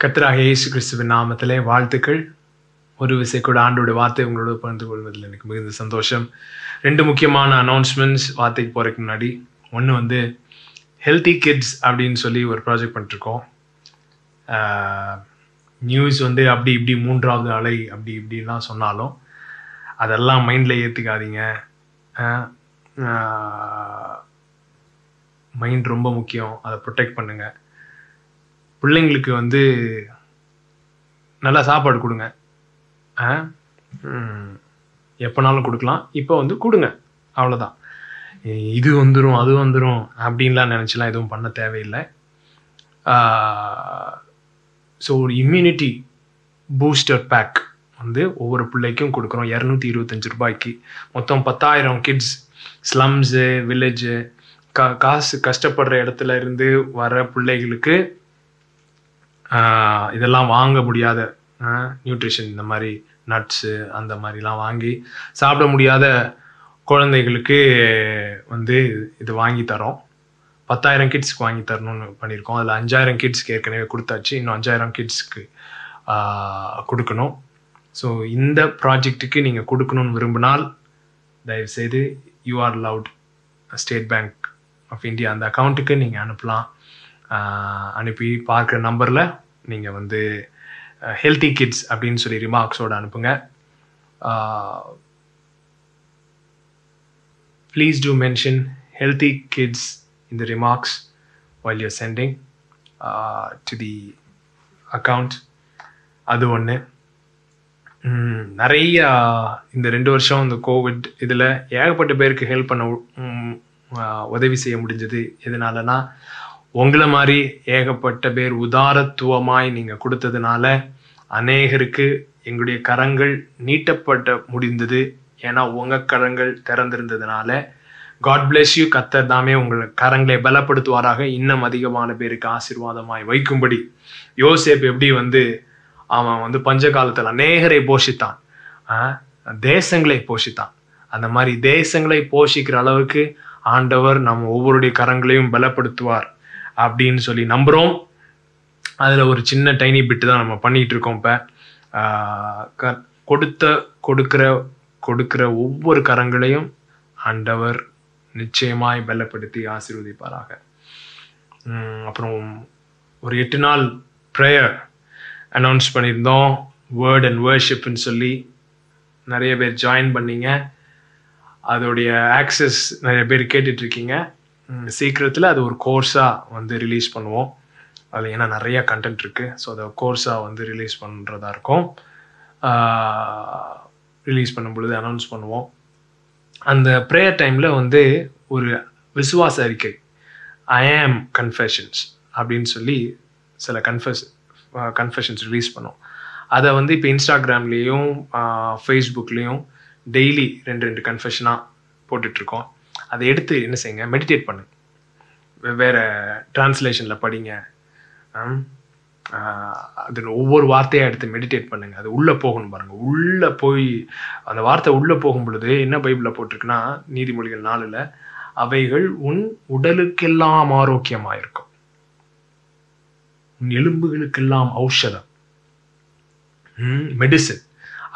கர்த்தராகிய இயேசு கிறிஸ்துவின் நாமத்திலே வாழ்த்துக்கள். ஒரு விசை கூட ஆண்டோட வார்த்தை உங்களோட பகிர்ந்து கொள்வதில் எனக்கு மிகுந்த சந்தோஷம். 2 முக்கியமான அனௌன்ஸ்மெண்ட்ஸ் வார்த்தைக்கு போகிறதுக்கு முன்னாடி. ஒன்று வந்து ஹெல்த்தி கிட்ஸ் அப்படின்னு சொல்லி ஒரு ப்ராஜெக்ட் பண்ணிட்டுருக்கோம். நியூஸ் வந்து அப்படி இப்படி 3வது அலை அப்படி இப்படிலாம் சொன்னாலும் அதெல்லாம் மைண்டில் ஏற்றுக்காதீங்க. மைண்ட் ரொம்ப முக்கியம், அதை ப்ரொடெக்ட் பண்ணுங்கள். பிள்ளைங்களுக்கு வந்து நல்லா சாப்பாடு கொடுங்க. எப்போனாலும் கொடுக்கலாம், இப்போ வந்து கொடுங்க, அவ்வளோதான். இது வந்துடும் அது வந்துடும் அப்படின்லாம் நினச்சிலாம் எதுவும் பண்ண தேவையில்லை. ஸோ ஒரு இம்யூனிட்டி பூஸ்டர் பேக் வந்து ஒவ்வொரு பிள்ளைக்கும் கொடுக்குறோம் 225 ரூபாய்க்கு. மொத்தம் 10,000 கிட்ஸ், ஸ்லம்ஸு, வில்லேஜு, காசு கஷ்டப்படுற இடத்துல இருந்து வர பிள்ளைகளுக்கு இதெல்லாம் வாங்க முடியாத நியூட்ரிஷன், இந்த மாதிரி நட்ஸு அந்த மாதிரிலாம் வாங்கி சாப்பிட முடியாத குழந்தைகளுக்கு வந்து இது வாங்கி தரோம். 10,000 கிட்ஸ்க்கு வாங்கி தரணும்னு பண்ணியிருக்கோம். அதில் 5,000 கிட்ஸ்க்கு ஏற்கனவே கொடுத்தாச்சு, இன்னும் 5,000 கிட்ஸ்க்கு கொடுக்கணும். ஸோ இந்த ப்ராஜெக்ட்டுக்கு நீங்கள் கொடுக்கணும்னு விரும்பினால் தயவுசெய்து you are loud State Bank of India அந்த அக்கௌண்ட்டுக்கு நீங்கள் அனுப்பலாம். அனுப்பி பார்க்குற நம்பரில் நீங்கள் வந்து ஹெல்த்தி கிட்ஸ் அப்படின்னு சொல்லி ரிமார்க்ஸோடு அனுப்புங்க. Please do mention healthy kids in the remarks while you're sending to the account. அது ஒன்று. நிறைய இந்த 2 வருஷம் இந்த கோவிட் இதில் ஏகப்பட்ட பேருக்கு ஹெல்ப் பண்ண உதவி செய்ய முடிஞ்சது. எதனாலனா உங்களை மாதிரி ஏகப்பட்ட பேர் உதாரத்துவமாய் நீங்கள் கொடுத்ததுனால அநேகருக்கு எங்களுடைய கரங்கள் நீட்டப்பட்ட முடிந்தது. ஏன்னா உங்கள் கரங்கள் திறந்திருந்ததுனால. God bless you. கர்த்தர் தாமே உங்கள் கரங்களை பலப்படுத்துவாராக. இன்னும் அதிகமான பேருக்கு ஆசீர்வாதமாய் வைக்கும்படி. யோசேப் எப்படி வந்து அவன் வந்து பஞ்ச காலத்தில் அநேகரை போஷித்தான், தேசங்களை போஷித்தான். அந்த மாதிரி தேசங்களை போஷிக்கிற அளவுக்கு ஆண்டவர் நம்ம ஒவ்வொருடைய கரங்களையும் பலப்படுத்துவார் அப்படின்னு சொல்லி நம்புகிறோம். அதில் ஒரு சின்ன டைனி பிட்டு தான் நம்ம பண்ணிகிட்டு இருக்கோம். இப்போ கொடுக்கிற ஒவ்வொரு கரங்களையும் ஆண்டவர் நிச்சயமாய் பலப்படுத்தி ஆசீர்வதிப்பாராக. அப்புறம் ஒரு 8 நாள் ப்ரேயர் அனௌன்ஸ் பண்ணியிருந்தோம், வேர்ட் அண்ட் வர்ஷிப்னு சொல்லி. நிறைய பேர் ஜாயின் பண்ணீங்க. அதோடைய ஆக்சஸ் நிறைய பேர் கேட்டுட்ருக்கீங்க. சீக்கிரத்தில் அது ஒரு கோர்ஸாக வந்து ரிலீஸ் பண்ணுவோம். அதில் ஏன்னா நிறைய கண்டென்ட் இருக்குது. ஸோ அதை கோர்ஸாக வந்து ரிலீஸ் பண்ணுறதா இருக்கும். ரிலீஸ் பண்ணும் பொழுது அனௌன்ஸ் பண்ணுவோம். அந்த ப்ரேயர் டைமில் வந்து ஒரு விசுவாச அறிக்கை, ஐ ஆம் கன்ஃபெஷன்ஸ் அப்படின்னு சொல்லி சில கன்ஃபெஷன்ஸ் ரிலீஸ் பண்ணோம். அதை வந்து இப்போ இன்ஸ்டாகிராம்லேயும் ஃபேஸ்புக்லேயும் டெய்லி 2 கன்ஃபெஷனாக போட்டுட்ருக்கோம். அதை எடுத்து என்ன செய்யுங்க, மெடிடேட் பண்ணுங்க, வேறு டிரான்ஸ்லேஷனில் படிங்க. அது ஒவ்வொரு வார்த்தையாக எடுத்து மெடிடேட் பண்ணுங்க. அது உள்ளே போகணும் பாருங்கள். உள்ளே போய் அந்த வார்த்தை உள்ளே போகும் பொழுது என்ன பைபிளில் போட்டிருக்குன்னா, நீதிமொழிகள் 4ல் அவைகள் உன் உடலுக்கெல்லாம் ஆரோக்கியமாக இருக்கும், உன் எலும்புகளுக்கெல்லாம் ஔஷதம், மெடிசின்.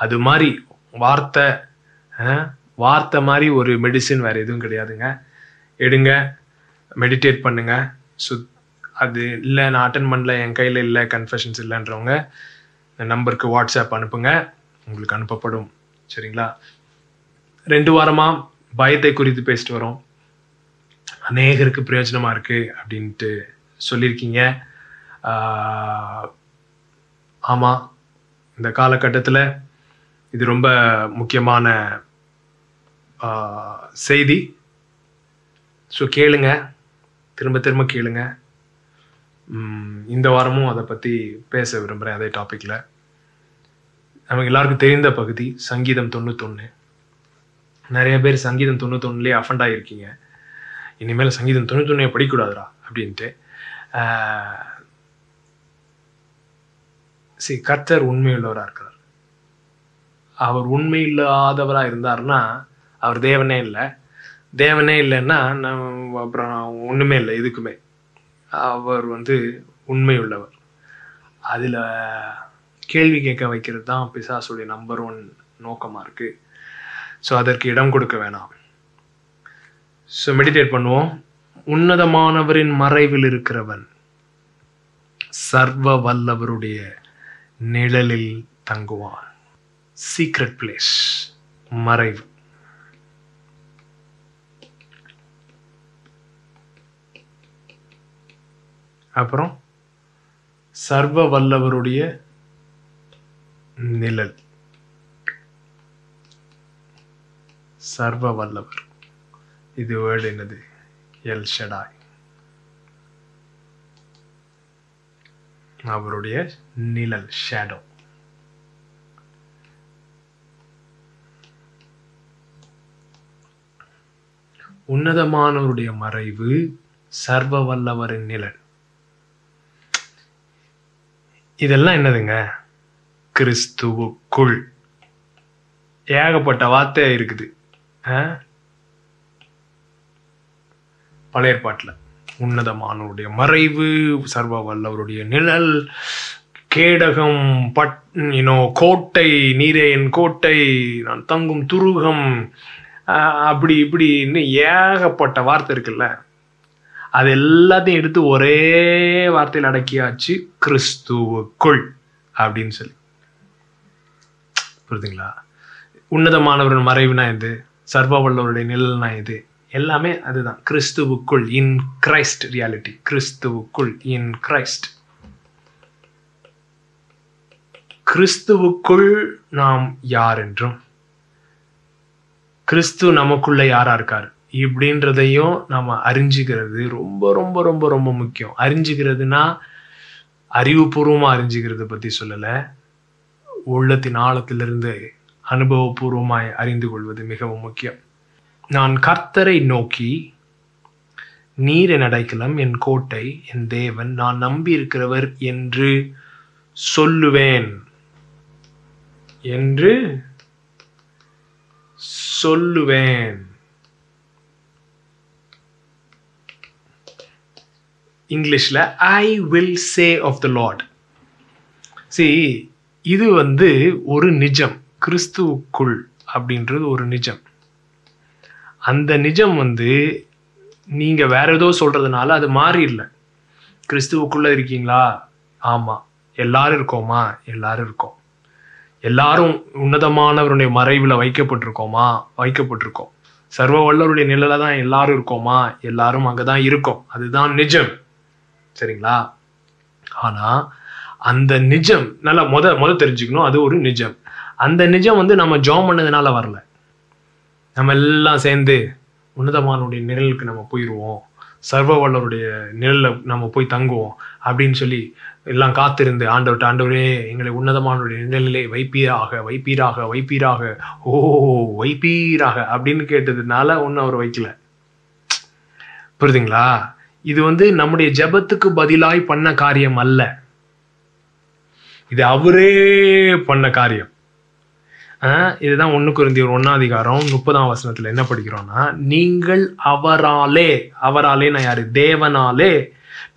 அது மாதிரி வார்த்தை மாதிரி ஒரு மெடிசின் வேறு எதுவும் கிடையாதுங்க. எடுங்க, மெடிடேட் பண்ணுங்க. அது இல்லை, நான் அட்டன் பண்ணல, என் கையில் இல்லை, கன்ஃபெஷன்ஸ் இல்லைன்றவங்க இந்த நம்பருக்கு வாட்ஸ்அப் அனுப்புங்க, உங்களுக்கு அனுப்பப்படும். சரிங்களா? 2 வாரமாக பயத்தை குறித்து பேசிட்டு வரோம். அநேகருக்கு பிரயோஜனமாக இருக்குது அப்படின்ட்டு சொல்லியிருக்கீங்க. ஆமாம், இந்த காலகட்டத்தில் இது ரொம்ப முக்கியமான செய்தி. ஸோ கேளுங்க, திரும்ப திரும்ப கேளுங்க. இந்த வாரமும் அதை பற்றி பேச விரும்புகிறேன். அதே டாப்பிக்கில் நமக்கு எல்லாருக்கும் தெரிந்த பகுதி சங்கீதம் 91. நிறைய பேர் சங்கீதம் 91லேயே அஃபண்ட் ஆகியிருக்கீங்க. இனிமேல் சங்கீதம் 91 படிக்கக்கூடாதுடா அப்படின்ட்டு. கர்த்தர் உண்மையுள்ளவராக இருக்கிறார். அவர் உண்மை இல்லாதவராக இருந்தார்னா அவர் தேவனே இல்லை. தேவனே இல்லைன்னா அப்புறம் ஒன்றுமே இல்லை எதுக்குமே. அவர் வந்து உண்மை உள்ளவர். அதில் கேள்வி கேட்க வைக்கிறது தான் பிசாசுடைய நம்பர் 1 நோக்கமாக இருக்குது. ஸோ அதற்கு இடம் கொடுக்க வேணாம். ஸோ மெடிடேட் பண்ணுவோம். உன்னதமானவரின் மறைவில் இருக்கிறவன் சர்வ வல்லவருடைய நிழலில் தங்குவான். சீக்ரெட் பிளேஸ், மறைவு. அப்புறம் சர்வ வல்லவருடைய நிழல். சர்வ வல்லவர், இது வேர்டு என்னது? எல் ஷடாய். அவருடைய நிழல், ஷேடோ. உன்னதமானவருடைய மறைவு, சர்வ வல்லவரின் நிழல். இதெல்லாம் என்னதுங்க? கிறிஸ்துவுக்குள். ஏகப்பட்ட வார்த்தை இருக்குது பழைய ஏற்பாட்டில். உன்னதமானவருடைய மறைவு, சர்வ வல்லவருடைய நிழல், கேடகம், கோட்டை, நீரே என் கோட்டை, நான் தங்கும் துருகம், அப்படி இப்படின்னு ஏகப்பட்ட வார்த்தை இருக்குல்ல. அது எல்லாத்தையும் எடுத்து ஒரே வார்த்தையில் அடக்கியாச்சு, கிறிஸ்துவுக்குள் அப்படின்னு சொல்லி. புரியுதுங்களா? உன்னதமானவரின் மறைவுனா எது? சர்வ வல்லவருடைய நிழல்னா எது? எல்லாமே அதுதான். கிறிஸ்துவுக்குள், இன் கிரைஸ்ட் ரியாலிட்டி. கிறிஸ்துவுக்குள், இன் கிரைஸ்ட். கிறிஸ்துவுக்குள் நாம் யார் என்றும், கிறிஸ்து நமக்குள்ள யாரா இருக்காரு இப்படின்றதையும் நாம அறிஞ்சுக்கிறது ரொம்ப ரொம்ப ரொம்ப ரொம்ப முக்கியம். அறிஞ்சுக்கிறதுனா அறிவுபூர்வமா அறிஞ்சுக்கிறத பத்தி சொல்லல, உள்ளத்தின் ஆழத்திலிருந்து அனுபவபூர்வமாய் அறிந்து கொள்வது மிகவும் முக்கியம். நான் கர்த்தரை நோக்கி, நீர் என் அடைக்கலம், என் கோட்டை, என் தேவன், நான் நம்பி இருக்கிறவர் என்று சொல்லுவேன் என்று சொல்லுவேன். இங்கிலீஷ்ல I will say of the Lord. இது ஒரு நிஜம். கிறிஸ்துவுக்குள் அப்படின்றது ஒரு நிஜம். அந்த நிஜம் நீங்க வேற ஏதோ சொல்றதுனால அது மாறிடல. கிறிஸ்துவுக்குள்ள இருக்கீங்களா? ஆமா. எல்லாரும் இருக்கோமா? எல்லாரும் இருக்கோம். எல்லாரும் உன்னதமானவருடைய மறைவுல வைக்கப்பட்டிருக்கோமா? வைக்கப்பட்டிருக்கோம். சர்வ வல்லவருடைய நிழல தான் எல்லாரும் இருக்கோமா? எல்லாரும் அங்கதான் இருக்கோம். அதுதான் நிஜம். சரிங்களா? ஆனா அந்த நிஜம் நல்லா முத தெரிஞ்சுக்கணும். அது ஒரு நிஜம். அந்த நிஜம் நம்ம ஜாம் பண்ணதுனால வரல. நம்ம எல்லாம் சேர்ந்து உன்னதமானுடைய நிழலுக்கு நம்ம போயிடுவோம், சர்வ வல்லவருடைய நிழல்ல நம்ம போய் தங்குவோம் அப்படின்னு சொல்லி எல்லாம் காத்திருந்து ஆண்டவரே எங்களை உன்னதமானுடைய நிழலிலே வைப்பீராக வைப்பீராக வைப்பீராக ஓ வைப்பீராக அப்படின்னு கேட்டதுனால ஒன்னும் அவர் வைக்கல. புரியுதுங்களா? இது நம்முடைய ஜெபத்துக்கு பதிலாய் பண்ண காரியம் அல்ல. இது அவரே பண்ண காரியம். இதுதான் 1 கொரிந்தியர் 1:30 என்ன படிக்கிறோம்னா, நீங்கள் அவராலே நான் யாரு? தேவனாலே,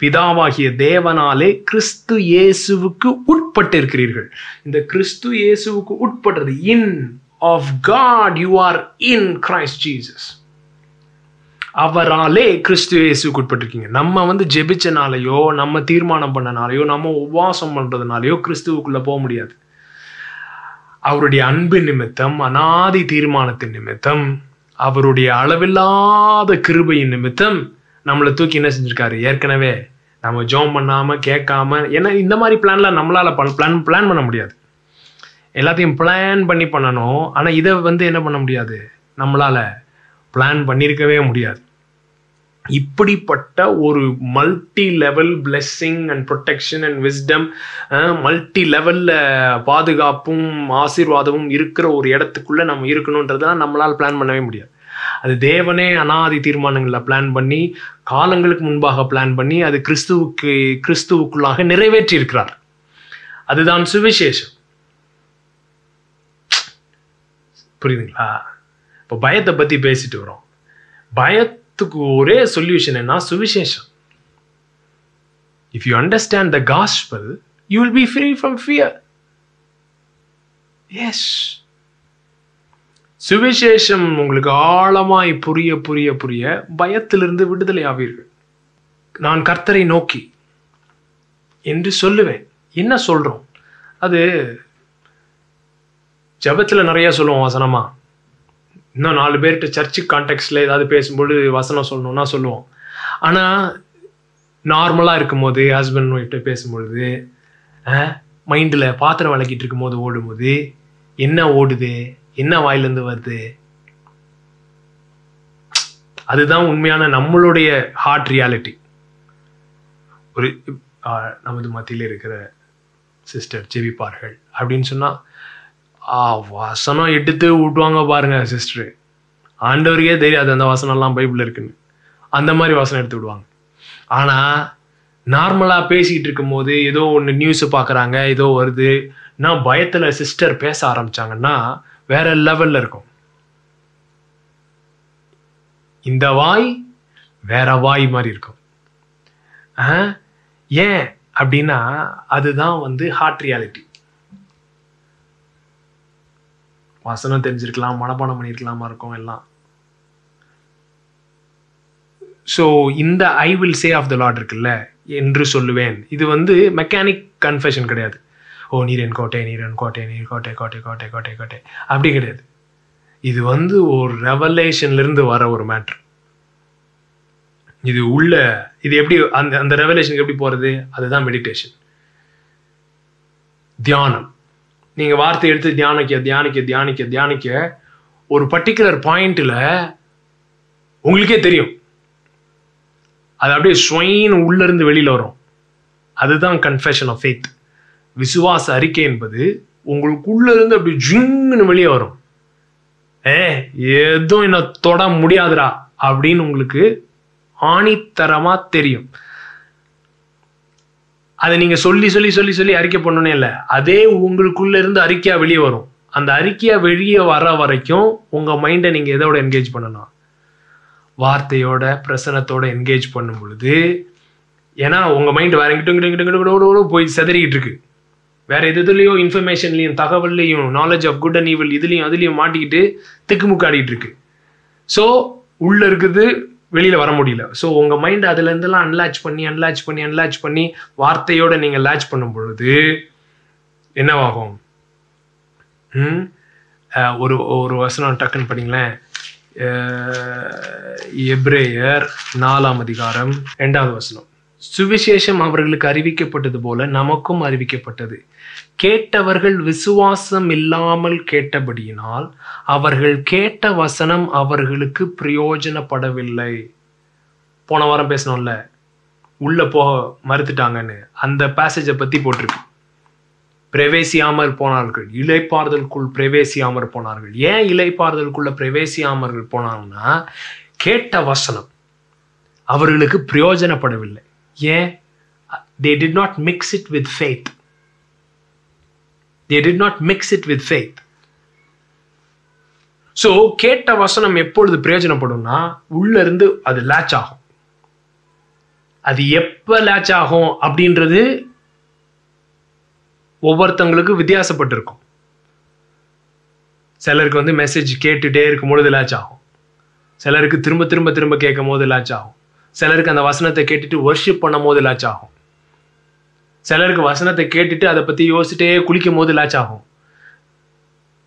பிதாவாகிய தேவனாலே கிறிஸ்து இயேசுவுக்கு உட்பட்டு இருக்கிறீர்கள். இந்த கிறிஸ்து இயேசுவுக்கு உட்படுறது, in of God, you are in Christ Jesus. அவராலே கிறிஸ்து இயேசுக்கு உட்பட்டிருக்கீங்க. நம்ம ஜெபிச்சனாலேயோ, நம்ம தீர்மானம் பண்ணனாலேயோ, நம்ம உபவாசம் பண்றதுனாலயோ கிறிஸ்துவுக்குள்ள போக முடியாது. அவருடைய அன்பு நிமித்தம், அநாதி தீர்மானத்தின் நிமித்தம், அவருடைய அளவில்லாத கிருபையின் நிமித்தம் நம்மளை தூக்கி என்ன செஞ்சிருக்காரு? ஏற்கனவே நம்ம ஜோம் பண்ணாம கேட்காம, ஏன்னா இந்த மாதிரி பிளான்லாம் நம்மளால பிளான் பண்ண முடியாது. எல்லாத்தையும் பிளான் பண்ணி பண்ணணும். ஆனா இதை என்ன பண்ண முடியாது? நம்மளால பிளான் பண்ணியிருக்கவே முடியாது. இப்படிப்பட்ட ஒரு multi level blessing and protection and wisdom, multi லெவல்ல பாதுகாப்பும் ஆசீர்வாதமும் இருக்கிற ஒரு இடத்துக்குள்ள நம்ம இருக்கணும்ன்றதான் நம்மளால் பிளான் பண்ணவே முடியாது. அது தேவனே அநாதி தீர்மானங்களை பிளான் பண்ணி, காலங்களுக்கு முன்பாக பிளான் பண்ணி, அது கிறிஸ்துவுக்குள்ளாக நிறைவேற்றி இருக்கிறார். அதுதான் சுவிசேஷம். புரியுதுங்களா? இப்போ பயத்தை பத்தி பேசிட்டு வரோம். பயத்துக்கு ஒரே சொல்யூஷன் என்ன? சுவிசேஷம். If you understand the gospel, You will be free from fear. Yes. சுவிசேஷம் உங்களுக்கு ஆழமாய் புரிய புரிய புரிய பயத்திலிருந்து விடுதலை ஆவீர்கள். நான் கர்த்தரை நோக்கி என்று சொல்லுவேன். என்ன சொல்றோம்? அது ஜபத்துல நிறைய சொல்லுவோம் வசனமா. இன்னும் 4 பேர்கிட்ட சர்ச்சு கான்டெக்ட்ல ஏதாவது பேசும்போது வசனம் சொல்லணும்னா சொல்லுவோம். ஆனா நார்மலா இருக்கும்போது ஹஸ்பண்ட் ஒய்ஃப்ட்ட பேசும்பொழுது மைண்டில் பாத்திரம் விளக்கிட்டு இருக்கும் போது ஓடும்போது என்ன ஓடுது, என்ன வாயிலிருந்து வருது, அதுதான் உண்மையான நம்மளுடைய ஹார்ட் ரியாலிட்டி. ஒரு நமது மத்தியில் இருக்கிற சிஸ்டர் ஜெபிப்பார்கள் அப்படின்னு சொன்னா வசனம் எடுத்து விட்டுவாங்க பாருங்க சிஸ்டர். ஆண்டவருக்கே தெரியாது அந்த வசனம்லாம் பைபிள் இருக்குன்னு. அந்த மாதிரி வசனம் எடுத்து விடுவாங்க. ஆனா நார்மலா பேசிட்டு இருக்கும் போது ஏதோ ஒன்று நியூஸ் பார்க்குறாங்க, ஏதோ வருது, நான் பயத்துல சிஸ்டர் பேச ஆரம்பிச்சாங்கன்னா வேற லெவல்ல இருக்கும். இந்த வாய் வேற வாய் மாதிரி இருக்கும். ஏன் அப்படின்னா அதுதான் ஹார்ட் ரியாலிட்டி. வசனம் தெரிஞ்சிருக்கலாம், மனப்பாடம் பண்ணியிருக்கலாமா இருக்கும் எல்லாம். ஸோ இந்த I will say of the Lord இருக்குல்ல, என்று சொல்லுவேன், இது மெக்கானிக் கன்ஃபெஷன் கிடையாது. ஓ நீர் என் கோட்டை, நீர் என் கோட்டை, நீர் கோட்டை கோட்டை கோட்டை கோட்டை கோட்டை அப்படி கிடையாது. இது ஒரு ரெவலேஷன்ல இருந்து வர ஒரு மேட்ரு. இது இது எப்படி அந்த ரெவலேஷனுக்கு எப்படி போறது? அதுதான் மெடிடேஷன், தியானம். நீங்க வார்த்தை எடுத்து தியானிக்க தியானிக்க தியானிக்க தியானிக்க ஒரு பர்டிகுலர் பாயிண்ட்ல உங்களுக்கே தெரியும், அது அப்படியே ஸ்வைன் உள்ள இருந்து வெளியில வரும். அதுதான் கன்ஃபெஷன் ஆஃப் ஃபெய்த். விசுவாச அறிக்கை என்பது உங்களுக்குள்ள இருந்து அப்படி ஜிங்குன்னு வெளியே வரும். எதுவும் என்ன தொட முடியாதுடா அப்படின்னு உங்களுக்கு ஆணித்தரமா தெரியும். அதை நீங்க சொல்லி சொல்லி சொல்லி சொல்லி அறிக்கை பண்ணனே இல்லை, அதே உங்களுக்குள்ள இருந்து அறிக்கையா வெளியே வரும். அந்த அறிக்கையா வெளியே வர வரைக்கும் உங்க மைண்டை நீங்க எதோட என்கேஜ் பண்ணணும்? வார்த்தையோட பிரசனத்தோட என்கேஜ் பண்ணும் பொழுது. ஏன்னா உங்க மைண்ட் வேற எங்கிட்ட போய் செதறிக்கிட்டு இருக்கு. வேற எதுலையோ இன்ஃபர்மேஷன்லையும் தகவல்லையும் knowledge of good and evil இதுலையும் அதுலையும் மாட்டிக்கிட்டு திக்குமுக்காடிட்டு இருக்கு. ஸோ உள்ள இருக்குது, வெளியில வர முடியல. ஸோ உங்க மைண்ட் அதுல இருந்தெல்லாம் அன்லாச் பண்ணி வார்த்தையோட நீங்க லாச் பண்ணும் பொழுது என்னவாகும்? ஒரு வசனம் டக்குன்னு படிங்களேன். எபிரேயர் 4ஆம் அதிகாரம் 2வது வசனம். சுவிசேஷம் அவர்களுக்கு அறிவிக்கப்பட்டது போல நமக்கும் அறிவிக்கப்பட்டது. கேட்டவர்கள் விசுவாசம் இல்லாமல் கேட்டபடியினால் அவர்கள் கேட்ட வசனம் அவர்களுக்கு பிரயோஜனப்படவில்லை. போன வாரம் பேசணும்ல, உள்ள போக மறுத்துட்டாங்கன்னு, அந்த பேசேஜை பத்தி போட்டிருக்கு. பிரவேசியாமல் போனார்கள், இளைப்பாறுதலுக்குள் பிரவேசியாமல் போனார்கள். ஏன் இளைப்பாறுதலுக்குள்ள பிரவேசியாமல் போனாங்கன்னா கேட்ட வசனம் அவர்களுக்கு பிரயோஜனப்படவில்லை. ஏன்? they did not mix it with faith. So கேட்ட வசனம் எப்பொழுது பிரயோஜனப்படும்னா உள்ள இருந்து அது லேட்ச் ஆகும். அது எப்ப லேட்ச் ஆகும் அப்படின்றது ஒவ்வொருத்தங்களுக்கு வித்தியாசப்பட்டிருக்கும். சிலருக்கு மெசேஜ் கேட்டுட்டே இருக்கும் பொழுது லேட்ச் ஆகும், சிலருக்கு திரும்ப திரும்ப திரும்ப கேட்கும் போது லேட்ச் ஆகும், சிலருக்கு அந்த வசனத்தை கேட்டுட்டு வர்ஷிப் பண்ணும் போது லேட்ச் ஆகும், சிலருக்கு வசனத்தை கேட்டுட்டு அதை பத்தி யோசிச்சுட்டே குளிக்கும் போது லேட்ச் ஆகும்.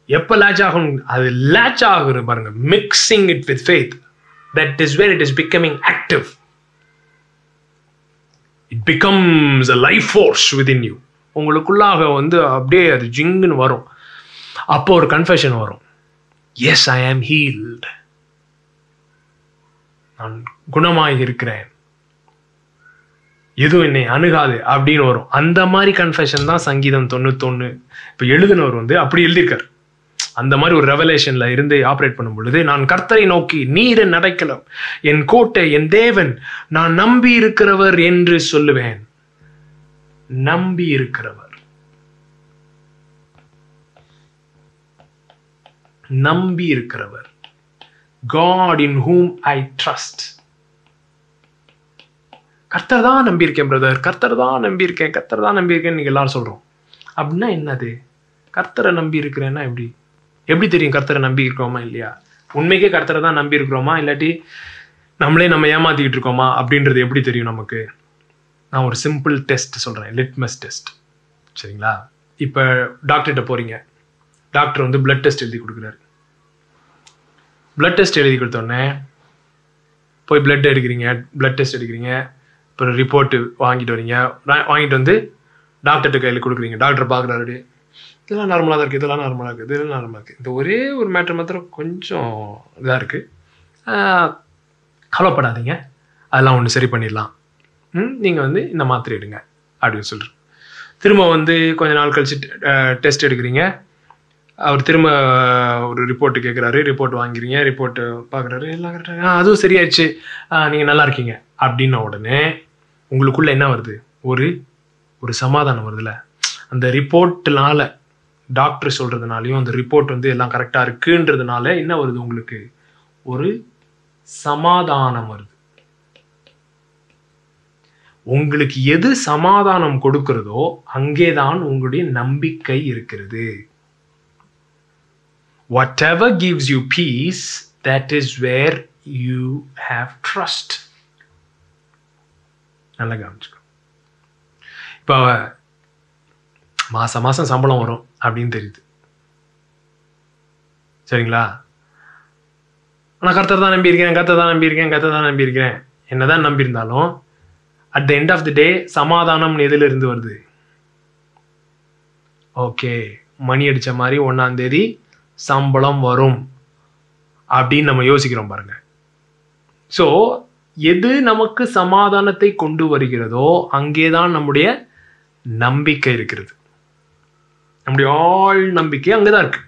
எப்ப லேட்ச் ஆகும்? அது லேட்ச் ஆகுது பாருங்க, mixing it with faith. That is where it is becoming active. It becomes a life force within you. உங்களுக்குள்ளாக அப்படியே அது ஜிங்குன்னு வரும். அப்போ ஒரு கன்ஃபெஷன் வரும், எஸ் ஐ ஆம் ஹீல்ட், நான் குணமாகி இருக்கிறேன், எதுவும் என்னை அணுகாது அப்படின்னு வரும். அந்த மாதிரி கன்ஃபெஷன் தான் சங்கீதம் 91 இப்ப எழுதினவர் அப்படி எழுதியிருக்கார். அந்த மாதிரி ஒரு ரெவலேஷன்ல இருந்து ஆப்ரேட் பண்ணும் பொழுது, நான் கர்த்தரை நோக்கி நீர் என் அடைக்கலம், என் கோட்டை, என் தேவன், நான் நம்பி இருக்கிறவர் என்று சொல்லுவேன். நம்பி இருக்கிறவர், நம்பி இருக்கிறவர், God in whom I trust. கர்த்தர் தான் நம்பியிருக்கேன் பிரதர், கர்த்தர் தான் நம்பியிருக்கேன், கர்த்தர் தான் நம்பியிருக்கேன்னு நீங்கள் எல்லாரும் சொல்கிறோம். அப்படின்னா என்னது? கர்த்தரை நம்பி இருக்கிறேன்னா எப்படி தெரியும் கர்த்தரை நம்பி இருக்கிறோமா இல்லையா? உண்மைக்கே கர்த்தரை தான் நம்பி இருக்கிறோமா, இல்லாட்டி நம்மளே நம்ம ஏமாத்திக்கிட்டு இருக்கோமா அப்படின்றது எப்படி தெரியும் நமக்கு? நான் ஒரு சிம்பிள் டெஸ்ட் சொல்கிறேன், லிட்மஸ் டெஸ்ட். சரிங்களா? இப்போ டாக்டர்கிட்ட போகிறீங்க, டாக்டர் வந்து பிளட் டெஸ்ட் எழுதி கொடுக்குறாரு. பிளட் டெஸ்ட் எழுதி கொடுத்தோடனே போய் பிளட் எடுக்கிறீங்க, பிளட் டெஸ்ட் எடுக்கிறீங்க, அப்புறம் ரிப்போர்ட்டு வாங்கிட்டு வரீங்க. வாங்கிட்டு வந்து டாக்டர்கிட்ட கையில் கொடுக்குறீங்க. டாக்டர் பார்க்குறாரு, இதெல்லாம் நார்மலாக தான் இருக்குது, இதெல்லாம் நார்மலாக இருக்குது, இதெல்லாம் நார்மலாக இருக்குது. இந்த ஒரே ஒரு மேட்ரு மாத்திரம் கொஞ்சம் இதாக இருக்குது, கவலைப்படாதீங்க, அதெல்லாம் ஒன்று சரி பண்ணிடலாம், நீங்கள் வந்து இந்த மாத்திரை எடுங்க அப்படின்னு சொல்கிறேன். திரும்ப வந்து கொஞ்ச நாள் கழிச்சு டெஸ்ட் எடுக்கிறீங்க. அவர் திரும்ப ஒரு ரிப்போர்ட்டு கேட்குறாரு, ரிப்போர்ட் வாங்கிறீங்க, ரிப்போர்ட்டு பார்க்குறாரு, எல்லாம் கரெக்டாக, அதுவும் சரியாயிடுச்சு, நீங்கள் நல்லா இருக்கீங்க அப்படின்ன உடனே உங்களுக்குள்ளே என்ன வருது? ஒரு சமாதானம் வருதுல்ல. அந்த ரிப்போர்ட்னால, டாக்டர் சொல்கிறதுனாலையும் அந்த ரிப்போர்ட் வந்து எல்லாம் கரெக்டாக இருக்குன்றதுனால என்ன வருது? உங்களுக்கு ஒரு சமாதானம் வருது. உங்களுக்கு எது சமாதானம் கொடுக்கிறதோ அங்கேதான் உங்களுடைய நம்பிக்கை இருக்கிறது. Whatever gives you peace, that is where you have trust. நல்லா கவனிச்சுக்கோ. இப்போ மாசம் சம்பளம் வரும் அப்படின்னு தெரியுது, சரிங்களா? நான் கர்த்தர் தான் நம்பியிருக்கேன். என்னதான் நம்பியிருந்தாலும் at the end of the day சமாதானம் எதுல இருந்து வருது? ஓகே, மணி அடிச்ச மாதிரி 1ஆம் தேதி சம்பளம் வரும் அப்படின்னு நம்ம யோசிக்கிறோம் பாருங்க. ஸோ எது நமக்கு சமாதானத்தை கொண்டு வருகிறதோ அங்கேதான் நம்முடைய நம்பிக்கை இருக்கிறது. நம்முடைய ஆள் நம்பிக்கை அங்கதான் இருக்கு.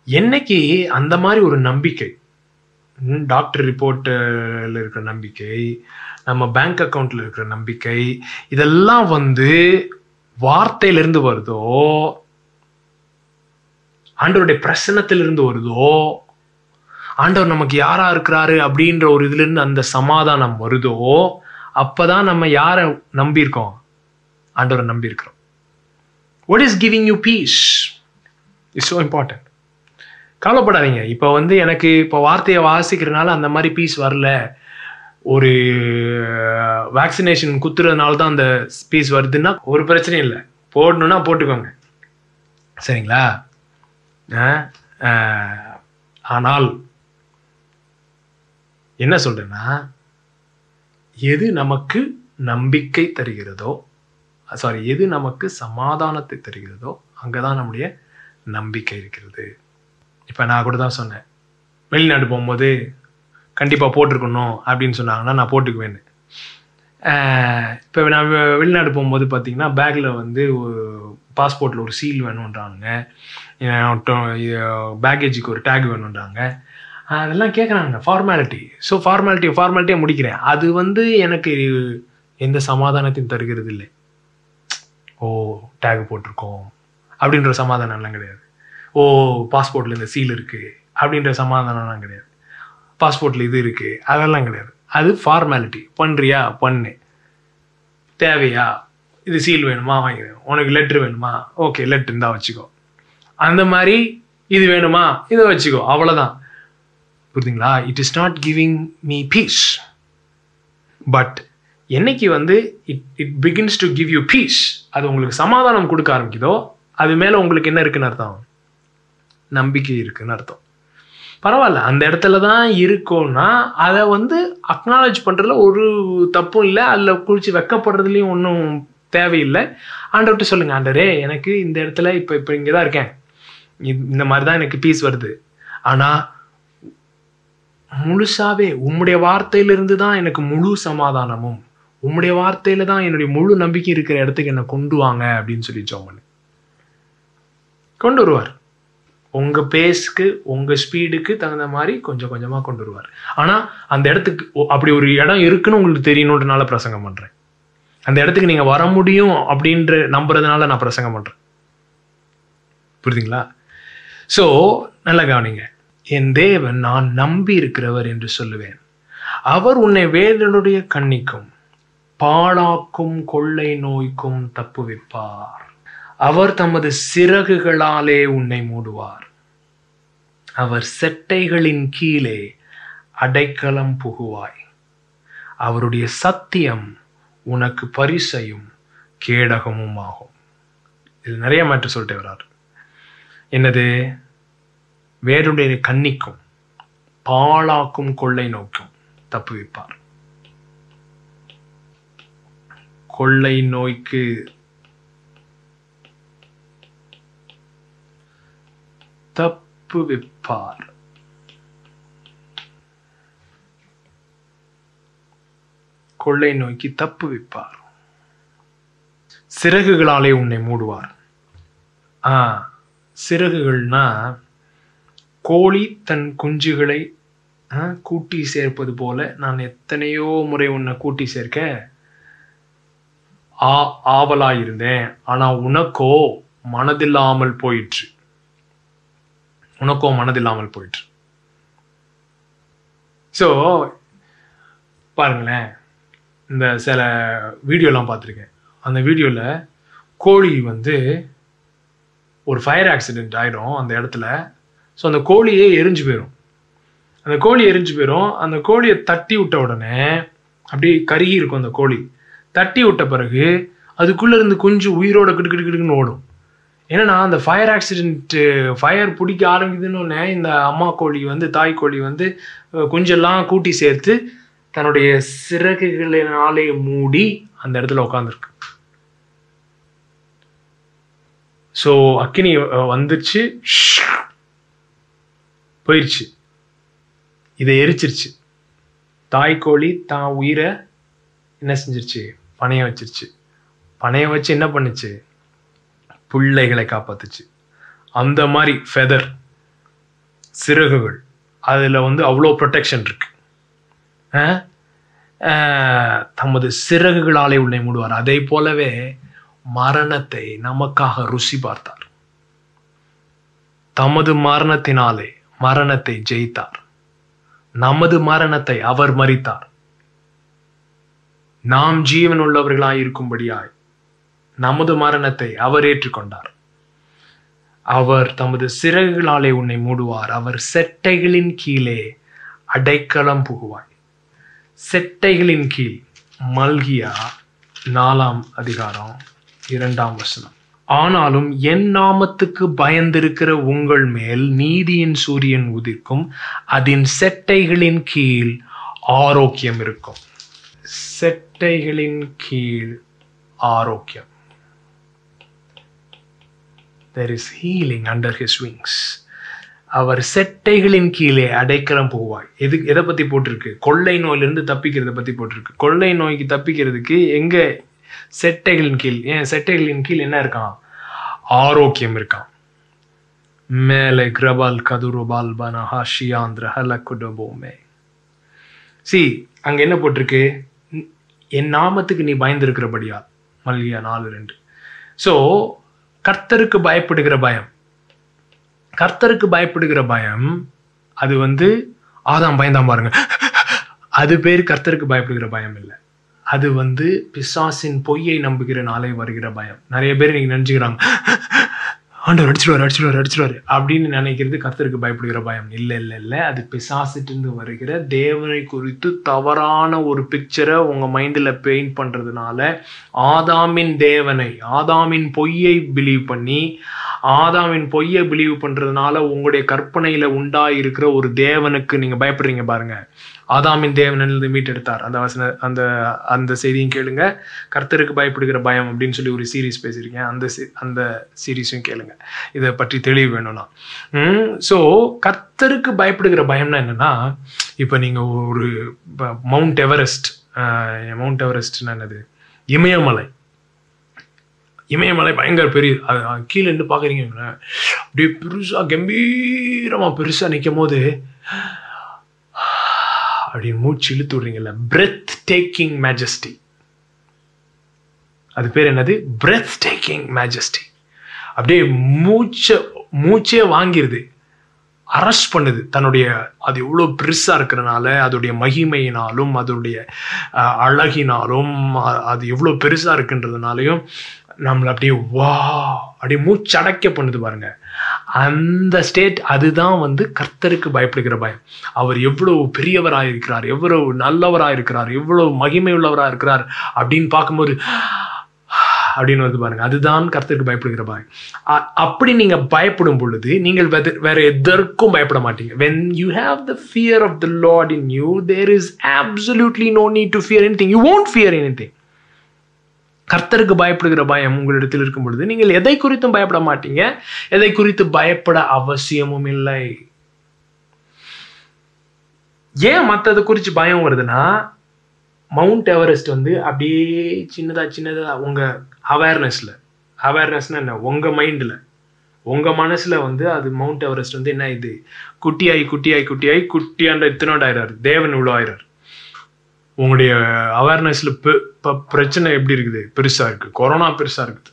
என்னைக்கு அந்த மாதிரி ஒரு நம்பிக்கை, டாக்டர் ரிப்போர்ட்ல இருக்கிற நம்பிக்கை, நம்ம பேங்க் அக்கௌண்ட்ல இருக்கிற நம்பிக்கை, இதெல்லாம் வந்து வார்த்தையிலிருந்து வருதோ, ஆண்டவருடைய பிரசன்னத்திலிருந்து வருதோ, ஆண்டவர் நமக்கு யாரா இருக்கிறாரு அப்படின்ற ஒரு இதுல இருந்து அந்த சமாதானம் வருதோ, அப்பதான் நம்ம யாரை நம்பியிருக்கோம்? ஆண்டவரை நம்பியிருக்கிறோம். What is giving you peace is so important. கவலைப்படாதீங்க. இப்போ வந்து எனக்கு இப்போ வார்த்தையை வாசிக்கிறதுனால அந்த மாதிரி பீஸ் வரல, ஒரு வேக்சினேஷன் குத்துறதுனால தான் அந்த பீஸ் வருதுன்னா ஒரு பிரச்சனையும் இல்லை, போடணும்னா போட்டுக்கோங்க, சரிங்களா? ஆனால் என்ன சொல்றேன்னா, எது நமக்கு நம்பிக்கை தருகிறதோ, எது நமக்கு சமாதானத்தை தருகிறதோ அங்கதான் நம்முடைய நம்பிக்கை இருக்கிறது. இப்போ நான் கூட தான் சொன்னேன், வெளிநாடு போகும்போது கண்டிப்பாக போட்டிருக்கணும் அப்படின்னு சொன்னாங்கன்னா நான் போட்டுக்குவேன்னு. இப்போ நான் வெளிநாடு போகும்போது பார்த்தீங்கன்னா பேக்கில் வந்து பாஸ்போர்ட்டில் ஒரு சீல் வேணுன்றாங்க, பேக்கேஜுக்கு ஒரு டேக் வேணுன்றாங்க, அதெல்லாம் கேட்குறாங்க, ஃபார்மாலிட்டி. ஸோ ஃபார்மாலிட்டியை முடிக்கிறேன். அது வந்து எனக்கு எந்த சமாதானத்தையும் தருகிறது இல்லை. ஓ டேக் போட்டிருக்கோம் அப்படின்ற சமாதானம்லாம் கிடையாது. ஓ பாஸ்போர்ட்டில் இந்த சீல் இருக்குது அப்படின்ற சமாதானம்லாம் கிடையாது. பாஸ்போர்ட்டில் இது இருக்குது அதெல்லாம் கிடையாது. அது ஃபார்மாலிட்டி. பண்ணுறியா பண்ணு, தேவையா, இது சீல் வேணுமா வாங்கிக்கிறேன், உனக்கு லெட்ரு வேணுமா, ஓகே லெட்ரு இருந்தால் வச்சுக்கோ, அந்த மாதிரி இது வேணுமா இதை வச்சுக்கோ, அவ்வளோதான். புரியுதுங்களா? It is not giving me peace. But என்னைக்கு வந்து it begins to give you peace, அது உங்களுக்கு சமாதானம் கொடுக்க ஆரம்பிக்குதோ அது மேலே உங்களுக்கு என்ன இருக்குன்னு அர்த்தம்? நம்பிக்கை இருக்குன்னு அர்த்தம். பரவாயில்ல, அந்த இடத்துல தான் இருக்கோன்னா அதை வந்து அக்னாலேஜ் பண்ணுறதுல ஒரு தப்பும் இல்லை, அதில் குறித்து வெக்கப்படுறதுலையும் ஒன்றும் தேவையில்லை. ஆண்டவர்கிட்ட சொல்லுங்கள், ஆண்டரே எனக்கு இந்த இடத்துல இப்போ இங்கே தான் இருக்கேன், இந்த மாதிரி தான் எனக்கு பீஸ் வருது, ஆனால் முழுசாவே உம்முடைய வார்த்தையிலிருந்து தான் எனக்கு முழு சமாதானமும், உம்முடைய வார்த்தையில தான் என்னுடைய முழு நம்பிக்கை இருக்கிற இடத்துக்கு என்னை கொண்டு வாங்க அப்படின்னு சொல்லி ஜெபம் பண்ணு. கொண்டு வருவார். உங்க பேஸ்க்கு உங்க ஸ்பீடுக்கு தகுந்த மாதிரி கொஞ்சம் கொஞ்சமா கொண்டு வருவார். ஆனா அந்த இடத்துக்கு அப்படி ஒரு இடம் இருக்குன்னு உங்களுக்கு தெரியணுன்றனால பிரசங்கம் பண்றேன். அந்த இடத்துக்கு நீங்க வர முடியும் அப்படின்ற நம்புறதுனால நான் பிரசங்கம் பண்றேன். புரியுதுங்களா? ஸோ நல்லா கவனிங்க. என் தேவன் நான் நம்பி இருக்கிறவர் என்று சொல்லுவேன். அவர் உன்னை வேதனுடைய கண்ணிக்கும் பாழாக்கும் கொள்ளை நோய்க்கும் தப்புவிப்பார். அவர் தமது சிறகுகளாலே உன்னை மூடுவார். அவர் செட்டைகளின் கீழே அடைக்கலம் புகுவாய். அவருடைய சத்தியம் உனக்கு பரிசையும் கேடகமும் ஆகும். இது நிறைய மாற்று சொல்லிட்டு வர்றாரு. என்னது? வேறுடைய கண்ணிக்கும் பாழாக்கும் கொள்ளை நோய்க்கும் தப்புவிப்பார். கொள்ளை நோய்க்கு தப்புவிப்பார். கொள்ளை நோய்க்கு தப்புவிப்பார். சிறகுகளாலே உன்னை மூடுவார். சிறகுகள்னா கோழி தன் குஞ்சுகளை கூட்டி சேர்ப்பது போல நான் எத்தனையோ முறை உன்னை கூட்டி சேர்க்க ஆவலாயிருந்தேன். ஆனா உனக்கோ மனதில்லாமல் போயிற்று. ஸோ பாருங்களேன், இந்த சில வீடியோலாம் பார்த்துருக்கேன். அந்த வீடியோவில் கோழி வந்து ஒரு ஃபயர் ஆக்சிடென்ட் ஆயிடும் அந்த இடத்துல. ஸோ அந்த கோழியே எரிஞ்சு போயிடும். அந்த கோழியை தட்டி விட்ட உடனே அப்படியே கருகி இருக்கும். அந்த கோழி தட்டி விட்ட பிறகு அதுக்குள்ளே இருந்து கொஞ்சம் உயிரோட கிடுக்கிடுன்னு ஓடும். ஏன்னா அந்த ஃபயர் பிடிக்க ஆரம்பிக்குதுன்னு இந்த அம்மா கோழி வந்து தாய் கோழி வந்து கொஞ்செல்லாம் கூட்டி சேர்த்து தன்னுடைய சிறகுகளினாலே மூடி அந்த இடத்துல உட்காந்துருக்கு. ஸோ அக்கினி வந்துருச்சு, போயிடுச்சு, இதை எரிச்சிருச்சு. தாய்க்கோழி தான் உயிரை என்ன செஞ்சிருச்சு? பணைய வச்சிருச்சு. பணைய வச்சு என்ன பண்ணுச்சு? பிள்ளைகளை காப்பாத்துச்சு. அந்த மாதிரி ஃபெதர், சிறகுகள், அதில் வந்து அவ்வளோ ப்ரொடெக்ஷன் இருக்கு. தமது சிறகுகளாலே உன்னை மூடுவார். அதை போலவே மரணத்தை நமக்காக ருசி பார்த்தார். தமது மரணத்தினாலே மரணத்தை ஜெயித்தார். நமது மரணத்தை அவர் மரித்தார். நாம் ஜீவன் உள்ளவர்களாய் இருக்கும்படியாய் நமது மரணத்தை அவர் ஏற்றுக்கொண்டார். அவர் தமது சிறகுகளாலே உன்னை மூடுவார். அவர் செட்டைகளின் கீழே அடைக்கலம் புகுவாய். செட்டைகளின் கீழ், மல்கியா 4:2. ஆனாலும் என் நாமத்துக்கு பயந்திருக்கிற உங்கள் மேல் நீதியின் சூரியன் உதிர்க்கும், அதன் செட்டைகளின் கீழ் ஆரோக்கியம் இருக்கும். செட்டைகளின் கீழ் ஆரோக்கியம். There is healing under his wings. அவர் செட்டைகளின் கீழே அடைக்கலம் போவாய். எதை பத்தி போட்டிருக்கு? கொள்ளை நோயிலிருந்து தப்பிக்கிறத பத்தி போட்டிருக்கு. கொள்ளை நோய்க்கு தப்பிக்கிறதுக்கு எங்க? செட்டைகளின் கீழ். ஏன் செட்டைகளின் கீழ் என்ன இருக்கான்? ஆரோக்கியம் இருக்கான். மேலே கிரபால் கதுருபால் பனஹாஷியாந்திர ஹலகுடபோமே. சி அங்க என்ன போட்டிருக்கு? என் நாமத்துக்கு நீ பயந்திருக்கிறபடியா. மல்கியா 4:2. ஸோ கர்த்தருக்கு பயப்படுகிற பயம், அது வந்து ஆதாம் பயந்தான் பாருங்க, அது பேர் கர்த்தருக்கு பயப்படுகிற பயம் இல்லை. அது வந்து பிசாசின் பொய்யை நம்புகிற நாளை வருகிற பயம். நிறைய பேர் நீங்க நினைச்சுக்கிறாங்க, ஆண்டவர் அடிச்சிடுவாரு அப்படின்னு நினைக்கிறது கர்த்தருக்கு பயப்படுகிற பயம். இல்லை, அது பிசாசிட்டிருந்து வருகிற தேவனை குறித்து தவறான ஒரு பிக்சரை உங்க மைண்ட்ல பெயிண்ட் பண்றதுனால, ஆதாமின் பொய்யை பிலீவ் பண்றதுனால உங்களுடைய கற்பனையில உண்டாயிருக்கிற ஒரு தேவனுக்கு நீங்க பயப்படுறீங்க பாருங்க. ஆதாமின் தேவனிலிருந்து மீட்டெடுத்தார். அந்த செய்தியும் கேளுங்க. கர்த்தருக்கு பயப்படுகிற பயம் அப்படின்னு சொல்லி ஒரு சீரீஸ் பேசியிருக்கேன். அந்த சீரீஸையும் கேளுங்க, இதை பற்றி தெளிவு வேணும்னா. ஸோ கர்த்தருக்கு பயப்படுகிற பயம்னா என்னன்னா, இப்போ நீங்க ஒரு மவுண்ட் எவரெஸ்ட்னா என்னது? இமயமலை பயங்கர பெரிய, கீழே இருந்து பாக்குறீங்க அப்படியே பெருசா கம்பீரமா பெருசா நிற்கும் போது அப்படின்னு மூச்சு இழுத்து விடுறீங்கல்ல, பிரெத் டேக்கிங் மேஜஸ்டி. அது பேர் என்னது? Breathtaking majesty. அப்படியே மூச்சே வாங்கிருது. அரஸ்ட் பண்ணுது. தன்னுடைய அது எவ்வளோ பெருசா இருக்கிறனால, அதோடைய மகிமையினாலும் அதோடைய அழகினாலும் அது எவ்வளோ பெருசா இருக்குன்றதுனாலையும் நம்மளை அப்படியே வா அப்படியே மூச்சடைக்க பண்ணுது பாருங்க. அந்த ஸ்டேட் அதுதான் வந்து கர்த்தருக்கு பயப்படுகிற பயம். அவர் எவ்வளவு பெரியவராயிருக்கிறார், எவ்வளவு நல்லவராயிருக்கிறார், எவ்வளவு மகிமை உள்ளவராக இருக்கிறார் அப்படின்னு பார்க்கும்போது அப்படின்னு வந்து பாருங்க. அதுதான் கர்த்தருக்கு பயப்படுகிற பயம். அப்படி நீங்க பயப்படும் பொழுது நீங்கள் வேற எதற்கும் பயப்பட மாட்டீங்க. when you have the fear of the Lord in you, there is absolutely no need to fear anything. You won't fear anything. கர்த்தருக்கு பயப்படுகிற பயம் உங்களிடத்தில் இருக்கும் பொழுது நீங்கள் எதை குறித்தும் பயப்பட மாட்டீங்க. எதை குறித்து பயப்பட அவசியமும் இல்லை. ஏன் மற்றதை குறித்து பயம் வருதுன்னா, மவுண்ட் எவரெஸ்ட் வந்து அப்படியே சின்னதா உங்க அவேர்னஸ்னா என்ன, உங்க மைண்ட்ல உங்க மனசுல வந்து அது மவுண்ட் எவரெஸ்ட் வந்து என்ன இது குட்டியாண்ட இத்தனோண்டாயிராரு, தேவன் இவ்வளோ ஆயிராரு. உங்களுடைய அவேர்னஸ்ல பிரச்சனை எப்படி இருக்குது, பெருசா இருக்கு. கொரோனா பெருசா இருக்குது,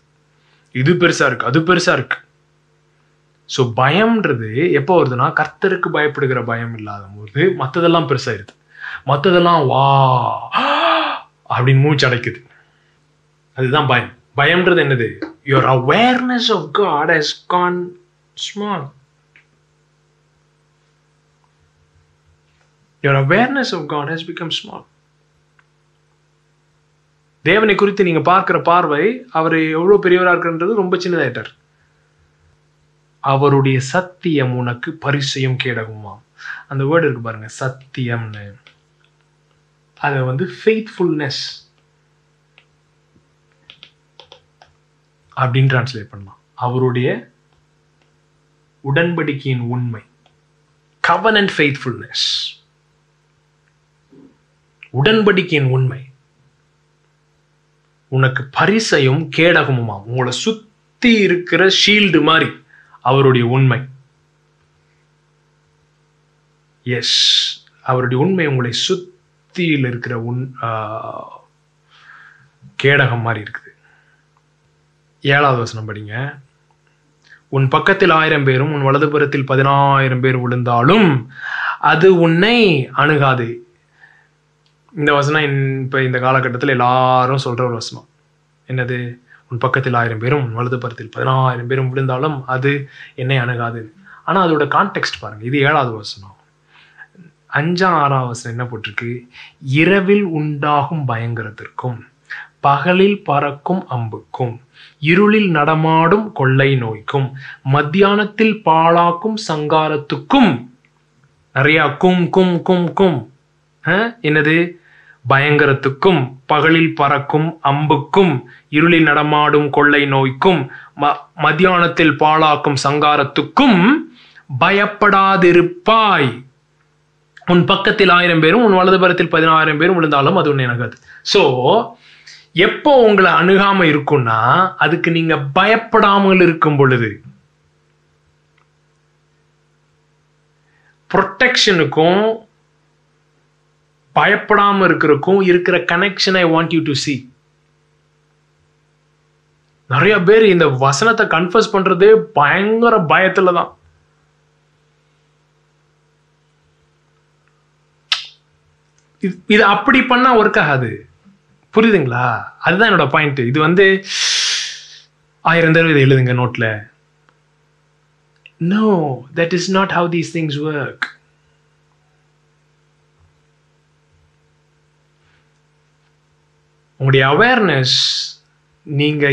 இது பெருசா இருக்கு, அது பெருசா இருக்கு. ஸோ பயம்ன்றது எப்போ வருதுன்னா, கர்த்தருக்கு பயப்படுகிற பயம் இல்லாத போது மற்றதெல்லாம் பெருசாயிருது. மற்றதெல்லாம் வா அப்படின்னு மூச்சு அடைக்குது. அதுதான் பயம். பயம்ன்றது என்னது? your awareness of God has gone small. your awareness of God has become small. தேவனை குறித்து நீங்க பார்க்கிற பார்வை, அவர் எவ்வளவு பெரியவரா இருக்குன்றது ரொம்ப சின்னதாயிட்டார். அவருடைய சத்தியம் உனக்கு பரிசயம் கேடகுமா. அந்த வேர்டு இருக்கு பாருங்க, சத்தியம்னு. அதை வந்து ஃபெய்த்ஃபுல்னஸ் அப்படின்னு டிரான்ஸ்லேட் பண்ணலாம். அவருடைய உடன்படிக்கையின் உண்மை, covenant faithfulness, உடன்படிக்கையின் உண்மை உனக்கு பரிசையும் கேடகமுமா. உங்களை சுத்தி இருக்கிற ஷீல்டு மாதிரி அவருடைய உண்மை. எஸ், அவருடைய உண்மை உங்களை சுத்தியில் இருக்கிற கேடகம் மாதிரி இருக்குது. 7வது வசனம் படிங்க. உன் பக்கத்தில் 1000 பேரும் உன் வலதுபுறத்தில் 10,000 பேர் விழுந்தாலும் அது உன்னை அணுகாது. இந்த வசனம் இப்ப இந்த காலகட்டத்தில் எல்லாரும் சொல்ற ஒரு வசனம். என்னது? உன் பக்கத்தில் 1000 பேரும் உன் வலதுபுறத்தில் 10,000 பேரும் விழுந்தாலும் அது என்னை அணுகாது. ஆனா அதோட கான்டெக்ஸ்ட் பாருங்க. இது 7வது வசனம். 5ஆம் 6ஆம் வசனம் என்ன போட்டிருக்கு? இரவில் உண்டாகும் பயங்கரத்திற்கும் பகலில் பறக்கும் அம்புக்கும் இருளில் நடமாடும் கொள்ளை நோய்க்கும் மத்தியானத்தில் பாழாக்கும் சங்காரத்துக்கும். நிறைய கும் கும் கும் கும். என்னது? பயங்கரத்துக்கும் பகலில் பறக்கும் அம்புக்கும் இருளில் நடமாடும் கொள்ளை நோய்க்கும் மத்தியானத்தில் பாழாக்கும் சங்காரத்துக்கும் பயப்படாதிருப்பாய். உன் பக்கத்தில் 1000 பேரும் உன் வலதுபுறத்தில் 10,000 பேரும் விழுந்தாலும் அது உன்னை அணுகாது. ஸோ எப்போ உங்களை அணுகாம இருக்கும்னா, அதுக்கு நீங்க பயப்படாமல் இருக்கும் பொழுது. ப்ரொடெக்ஷனுக்கும் பயப்படாம இருக்கிறதுக்கும் இருக்கிற connection I want you to see. நிறைய பேர் இந்த வசனத்தை கன்ஃபஸ் பண்றதே பயங்கர பயத்துல தான். இது அப்படி பண்ணா ஒர்க் ஆகாது. புரியுதுங்களா? அதுதான் என்னோட பாயிண்ட். இது வந்து 1000 தடவை இதை எழுதுங்க நோட்ல. No, that is not how these things work. உங்களுடைய அவேர்னஸ், நீங்க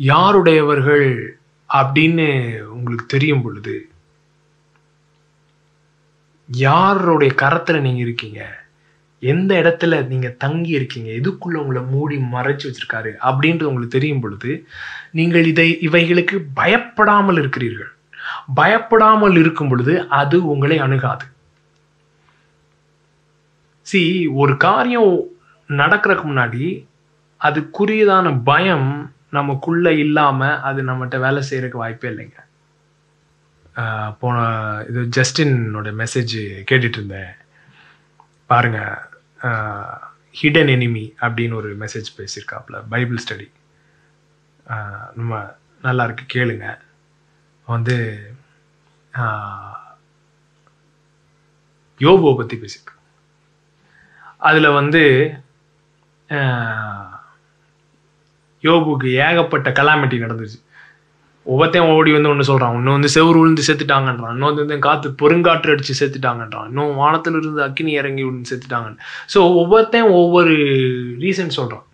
யாருடையவர்கள் அப்படின்னு உங்களுக்கு தெரியும் பொழுது, யாருடைய கரத்துல நீங்க இருக்கீங்க, எந்த இடத்துல நீங்க தங்கி இருக்கீங்க, எதுக்குள்ள உங்களை மூடி மறைச்சு வச்சிருக்காரு அப்படின்றது உங்களுக்கு தெரியும் பொழுது, நீங்கள் இவைகளுக்கு பயப்படாமல் இருக்கிறீர்கள். பயப்படாமல் இருக்கும் பொழுது அது உங்களை அணுகாது. ஒரு காரியம் நடக்கிறதுக்கு முன்னாடி அதுக்குரியதான பயம் நமக்குள்ள இல்லாம அது நம்மகிட்ட வேலை செய்யறதுக்கு வாய்ப்பே இல்லைங்க. போன இது ஜஸ்டினோட மெசேஜ் கேட்டுட்டு இருந்தேன் பாருங்க. ஹிடன் எனிமி அப்படின்னு ஒரு மெசேஜ் பேசியிருக்காப்புல, பைபிள் ஸ்டடி. நம்ம நல்லா இருக்கு, கேளுங்க. வந்து யோபுவை பற்றி பேசியிருக்கு. அதில் வந்து யோபுக்கு ஏகப்பட்ட கலாமிட்டி நடந்துச்சு. ஒவ்வொருத்தையும் ஓடி வந்து ஒன்று சொல்கிறான், இன்னும் வந்து செவுறு விழுந்து செத்துட்டாங்கன்றான், இன்னும் வந்து காற்று பெருங்காற்று அடித்து செத்துட்டாங்கன்றான், இன்னும் வானத்தில் இருந்து அக்கினி இறங்கி விழுந்து செத்துட்டாங்கன்னு. ஸோ ஒவ்வொருத்தையும் ஒவ்வொரு ரீசன் சொல்கிறான்,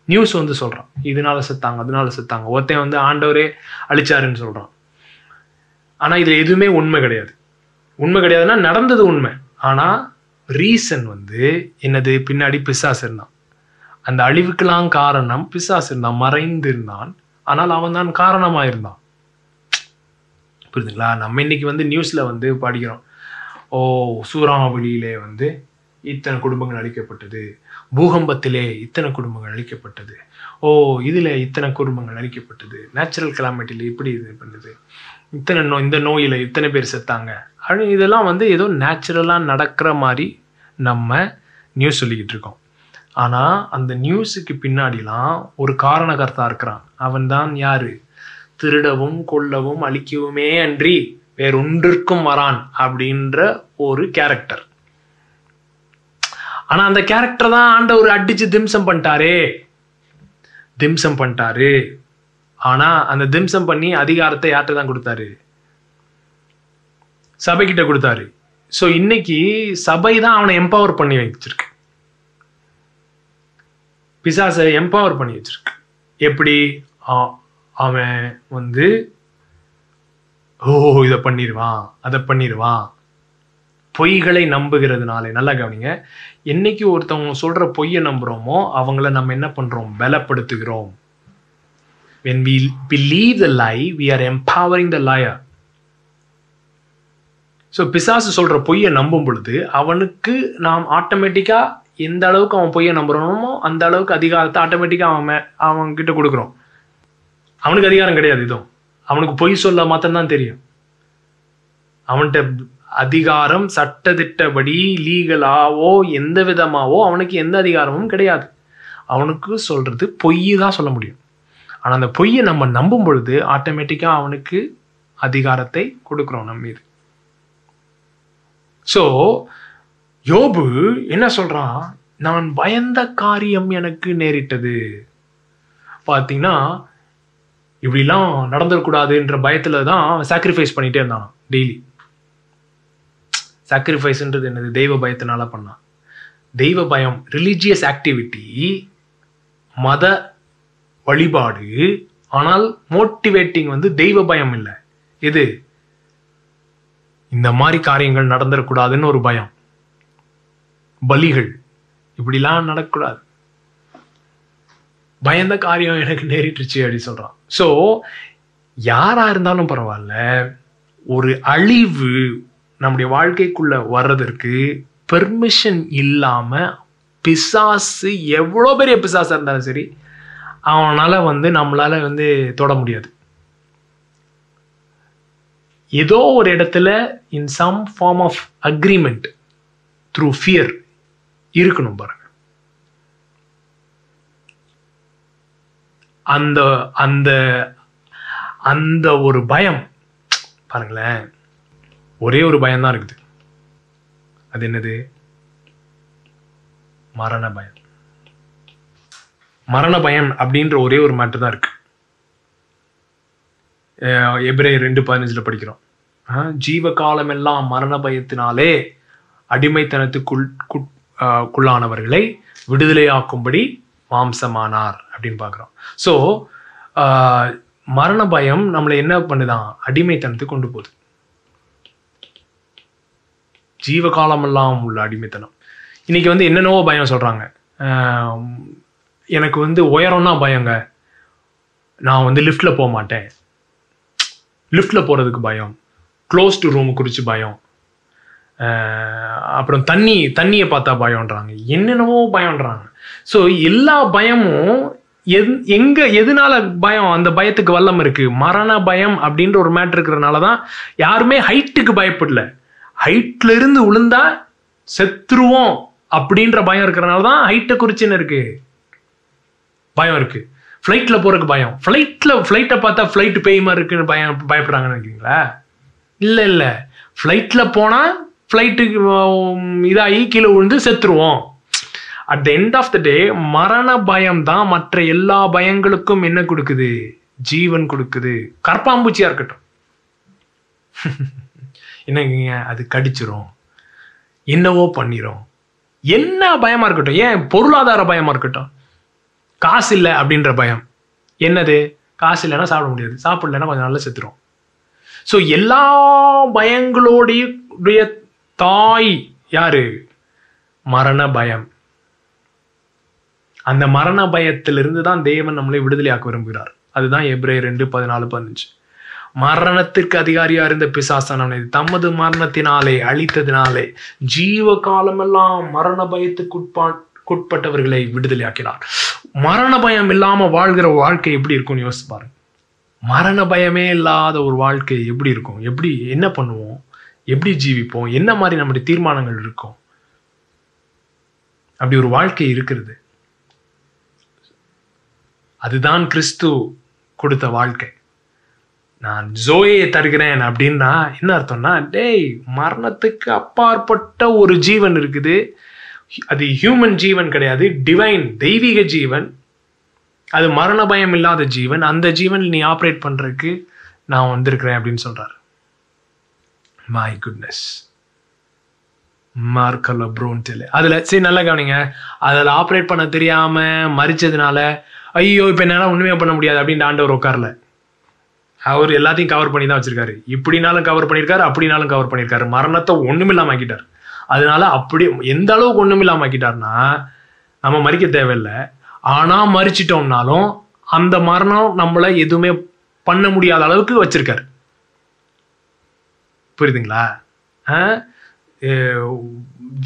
நியூஸ் வந்து சொல்கிறான், இதனால செத்தாங்க அதனால செத்தாங்க. ஒருத்தையும் வந்து ஆண்டவரே அழிச்சாருன்னு சொல்கிறான். ஆனால் இதில் எதுவுமே உண்மை கிடையாது. உண்மை கிடையாதுன்னா நடந்தது உண்மை, ஆனால் ரீசன் வந்து என்னது, பின்னாடி பிசாசு இருந்தான். அந்த அழிவுக்கெல்லாம் காரணம் பிசாசு இருந்தான், மறைந்திருந்தான், ஆனால் அவன் தான் காரணமாக இருந்தான். புரியுதுங்களா? நம்ம இன்னைக்கு வந்து நியூஸ்ல வந்து படிக்கிறோம், ஓ சூறாவளியிலே வந்து இத்தனை குடும்பங்கள் அழிக்கப்பட்டது, பூகம்பத்திலே இத்தனை குடும்பங்கள் அழிக்கப்பட்டது, ஓ இதுல இத்தனை குடும்பங்கள் அழிக்கப்பட்டது, நேச்சுரல் கிளைமேட்டில் இப்படி இது பண்ணுது, இத்தனை இந்த நோயில இத்தனை பேர் செத்தாங்க. இதெல்லாம் வந்து ஏதோ நேச்சுரலாக நடக்கிற மாதிரி நம்ம நியூஸ் சொல்லிக்கிட்டு இருக்கோம். ஆனால் அந்த நியூஸுக்கு பின்னாடிலாம் ஒரு காரணகர்த்தா இருக்கிறான். அவன் தான் யாரு? திருடவும் கொல்லவும் அழிக்கவுமே அன்றி வேறொன்றிற்கும் வரான் அப்படின்ற ஒரு கேரக்டர். ஆனா அந்த கேரக்டர் தான் ஆண்டவர் அடிச்சு திம்சம் பண்ணிட்டாரு. ஆனா அந்த திம்சம் பண்ணி அதிகாரத்தை யார்கிட்ட தான் கொடுத்தாரு? சபைக்கிட்ட கொடுத்தாரு. ஸோ இன்னைக்கு சபை தான் அவனை எம்பவர் பண்ணி வச்சிருக்கு, பிசாசை எம்பவர் பண்ணி வச்சிருக்கு. எப்படி? அவன் வந்து இதை பண்ணிடுவான் அதை பண்ணிடுவான், பொய்களை நம்புகிறதுனால. நல்லா கவனிங்க, என்னைக்கு ஒருத்தவங்க சொல்ற பொய்யை நம்புறோமோ அவங்கள நம்ம என்ன பண்றோம்? பலப்படுத்துகிறோம். When we believe the lie, we are empowering the liar. So பிசாசு சொல்ற பொய்யை நம்பும் பொழுது அவனுக்கு நாம் ஆட்டோமேட்டிக்கா எந்த அளவுக்கு அவன் பொய்யை நம்புறோமோ அந்த அளவுக்கு அதிகாரத்தை ஆட்டோமேட்டிக்கா அவன் கிட்ட கொடுக்குறோம். அவனுக்கு அதிகாரம் கிடையாது, இதுவும் அவனுக்கு பொய் சொல்ல மாத்திரம்தான் தெரியும். அவன்கிட்ட அதிகாரம் சட்டத்திட்டபடி லீகலாவோ எந்த விதமாவோ அவனுக்கு எந்த அதிகாரமும் கிடையாது. அவனுக்கு சொல்றது பொய் தான் சொல்ல முடியும். ஆனா அந்த பொய்யை நம்ம நம்பும் பொழுது ஆட்டோமேட்டிக்கா அவனுக்கு அதிகாரத்தை கொடுக்குறோம் நம்ம மீது. ஸோ யோபு என்ன சொல்றான்? நான் பயந்த காரியம் எனக்கு நேரிட்டது. பார்த்தீங்கன்னா இப்படிலாம் நடந்துடக்கூடாதுன்ற பயத்துல தான் சாக்ரிஃபைஸ் பண்ணிட்டே இருந்தான் டெய்லி. சாக்ரிஃபைஸ்ன்றது என்னது? தெய்வ பயத்தினால பண்ணான். தெய்வ பயம் ரிலீஜியஸ் ஆக்டிவிட்டி, மத வழிபாடு. ஆனால் மோட்டிவேட்டிங் வந்து தெய்வ பயம் இல்லை. எது? இந்த மாதிரி காரியங்கள் நடந்துடக்கூடாதுன்னு ஒரு பயம். பலிகள் இப்படிலாம் நடக்கக்கூடாது, பயந்த காரியம் எனக்கு நேரிட்டுருச்சு அப்படி சொல்றான். ஸோ யாரா இருந்தாலும் பரவாயில்ல, ஒரு அழிவு நம்முடைய வாழ்க்கைக்குள்ள வர்றதற்கு பெர்மிஷன் இல்லாம பிசாசு, எவ்வளோ பெரிய பிசாசா இருந்தாலும் சரி, அவனால வந்து நம்மளால வந்து தொட முடியாது. ஏதோ ஒரு இடத்துல in some form of agreement through fear இருக்கணும் பாருங்க. அந்த அந்த அந்த ஒரு பயம் பாருங்களேன், ஒரே ஒரு பயம்தான் இருக்குது. அது என்னது? மரண பயம். மரண பயம் அப்படின்ற ஒரே ஒரு மேட்டர் தான் இருக்கு. எபிரேயர் 2:15 படிக்கிறோம், ஜீவ காலம் எல்லாம் மரண பயத்தினாலே அடிமைத்தனத்துக்குள்ளானவர்களை விடுதலையாக்கும்படி மாம்சமானார் அப்படின்னு பார்க்குறோம். ஸோ மரண பயம் நம்மளை என்ன பண்ணுதான்? அடிமைத்தனத்துக்கு கொண்டு போகுது. ஜீவகாலமெல்லாம் உள்ள அடிமைத்தனம். இன்னைக்கு வந்து என்னென்னவோ பயம் சொல்றாங்க. எனக்கு வந்து உயரம்னா பயங்க, நான் வந்து லிஃப்ட்ல போக மாட்டேன், லிஃப்ட்ல போறதுக்கு பயம், க்ளோஸ் டு ரூம் குறித்து பயம், அப்புறம் தண்ணியை பார்த்தா பயம்ன்றாங்க, என்னென்னவோ பயம்ன்றாங்க. ஸோ எல்லா பயமும் எதனால பயம்? அந்த பயத்துக்கு வல்லம் இருக்கு. மரண பயம் அப்படின்ற ஒரு மேட்டர் இருக்கிறதுனால தான் யாருமே ஹைட்டுக்கு பயப்படல. ஹைட்ல இருந்து விழுந்தா செத்துருவோம் அப்படின்ற பயம் இருக்கிறதுனால தான் ஹைட்டை குறிச்சுன்னு இருக்கு பயம் இருக்கு. ஃப்ளைட்டில் போகிறதுக்கு பயம். ஃப்ளைட்டை பார்த்தா ஃப்ளைட்டு பேய் மாதிரி இருக்குன்னு பயப்படுறாங்கன்னு நினைக்கிறீங்களா? இல்லை. ஃப்ளைட்டில் போனால் ஃப்ளைட்டுக்கு இதாகி கீழே விழுந்து செத்துருவோம். At the end of the day மரண பயம் தான் மற்ற எல்லா பயங்களுக்கும் என்ன கொடுக்குது? ஜீவன் கொடுக்குது. கற்பாம்பூச்சியாக இருக்கட்டும், என்னங்க அது கடிச்சிரும், என்னவோ பண்ணிரும், என்ன பயமாக இருக்கட்டும், ஏன் பொருளாதார பயமாக இருக்கட்டும், காசு இல்லை அப்படின்ற பயம். என்னது? காசு இல்லைன்னா சாப்பிட முடியாது, சாப்பிடலைன்னா கொஞ்சம் நல்லா செத்துரும். ஸோ எல்லா பயங்களோடைய தாய் யாரு? மரண பயம். அந்த மரண பயத்திலிருந்து தான் தேவன் நம்மளை விடுதலையாக்க விரும்புகிறார். அதுதான் எபிரேயர் 2:14-15. மரணத்திற்கு அதிகாரியா இருந்த பிசாசானவனை தமது மரணத்தினாலே அழித்ததினாலே ஜீவ காலமெல்லாம் மரண பயத்துக்குட்பட்டவர்களை விடுதலையாக்கினார். மரண பயம் இல்லாம வாழ்கிற வாழ்க்கை எப்படி இருக்கும்னு யோசிச்சு பாருங்க. மரண பயமே இல்லாத ஒரு வாழ்க்கை எப்படி இருக்கும்? எப்படி என்ன பண்ணுவோம்? எப்படி ஜீவிப்போம்? என்ன மாதிரி நம்முடைய தீர்மானங்கள் இருக்கும்? அப்படி ஒரு வாழ்க்கை இருக்கிறது. அதுதான் கிறிஸ்து கொடுத்த வாழ்க்கை. நான் ஜோயை தருகிறேன் அப்படின்னா என்ன அர்த்தம்னா, டேய், மரணத்துக்கு அப்பாற்பட்ட ஒரு ஜீவன் இருக்குது. அது ஹியூமன் ஜீவன் கிடையாது, டிவைன் தெய்வீக ஜீவன். அது மரண பயம் இல்லாத ஜீவன். அந்த ஜீவன் நீ ஆப்ரேட் பண்றதுக்கு நான் வந்திருக்கிறேன் அப்படின்னு சொல்றாரு. My goodness. மார்க்கல் ப்ரோன்டெல் அதுல சரி நல்லா கவனிங்க. அதில் ஆப்ரேட் பண்ண தெரியாம மறிச்சதுனால ஐயோ இப்போ என்னால் உண்மையா பண்ண முடியாது அப்படின்னு ஆண்டவர் உட்காரல. அவர் எல்லாத்தையும் கவர் பண்ணி தான் வச்சிருக்காரு. இப்படினாலும் கவர் பண்ணியிருக்காரு, அப்படினாலும் கவர் பண்ணியிருக்காரு. மரணத்தை ஒண்ணுமில்லாம ஆக்கிட்டார். அதனால அப்படி எந்த அளவுக்கு ஒண்ணுமில்லாம ஆக்கிட்டார்னா நம்ம மறிக்க தேவையில்லை. ஆனா மறிச்சிட்டோம்னாலும் அந்த மரணம் நம்மளை எதுவுமே பண்ண முடியாத அளவுக்கு வச்சிருக்காரு. புரியுதுங்களா?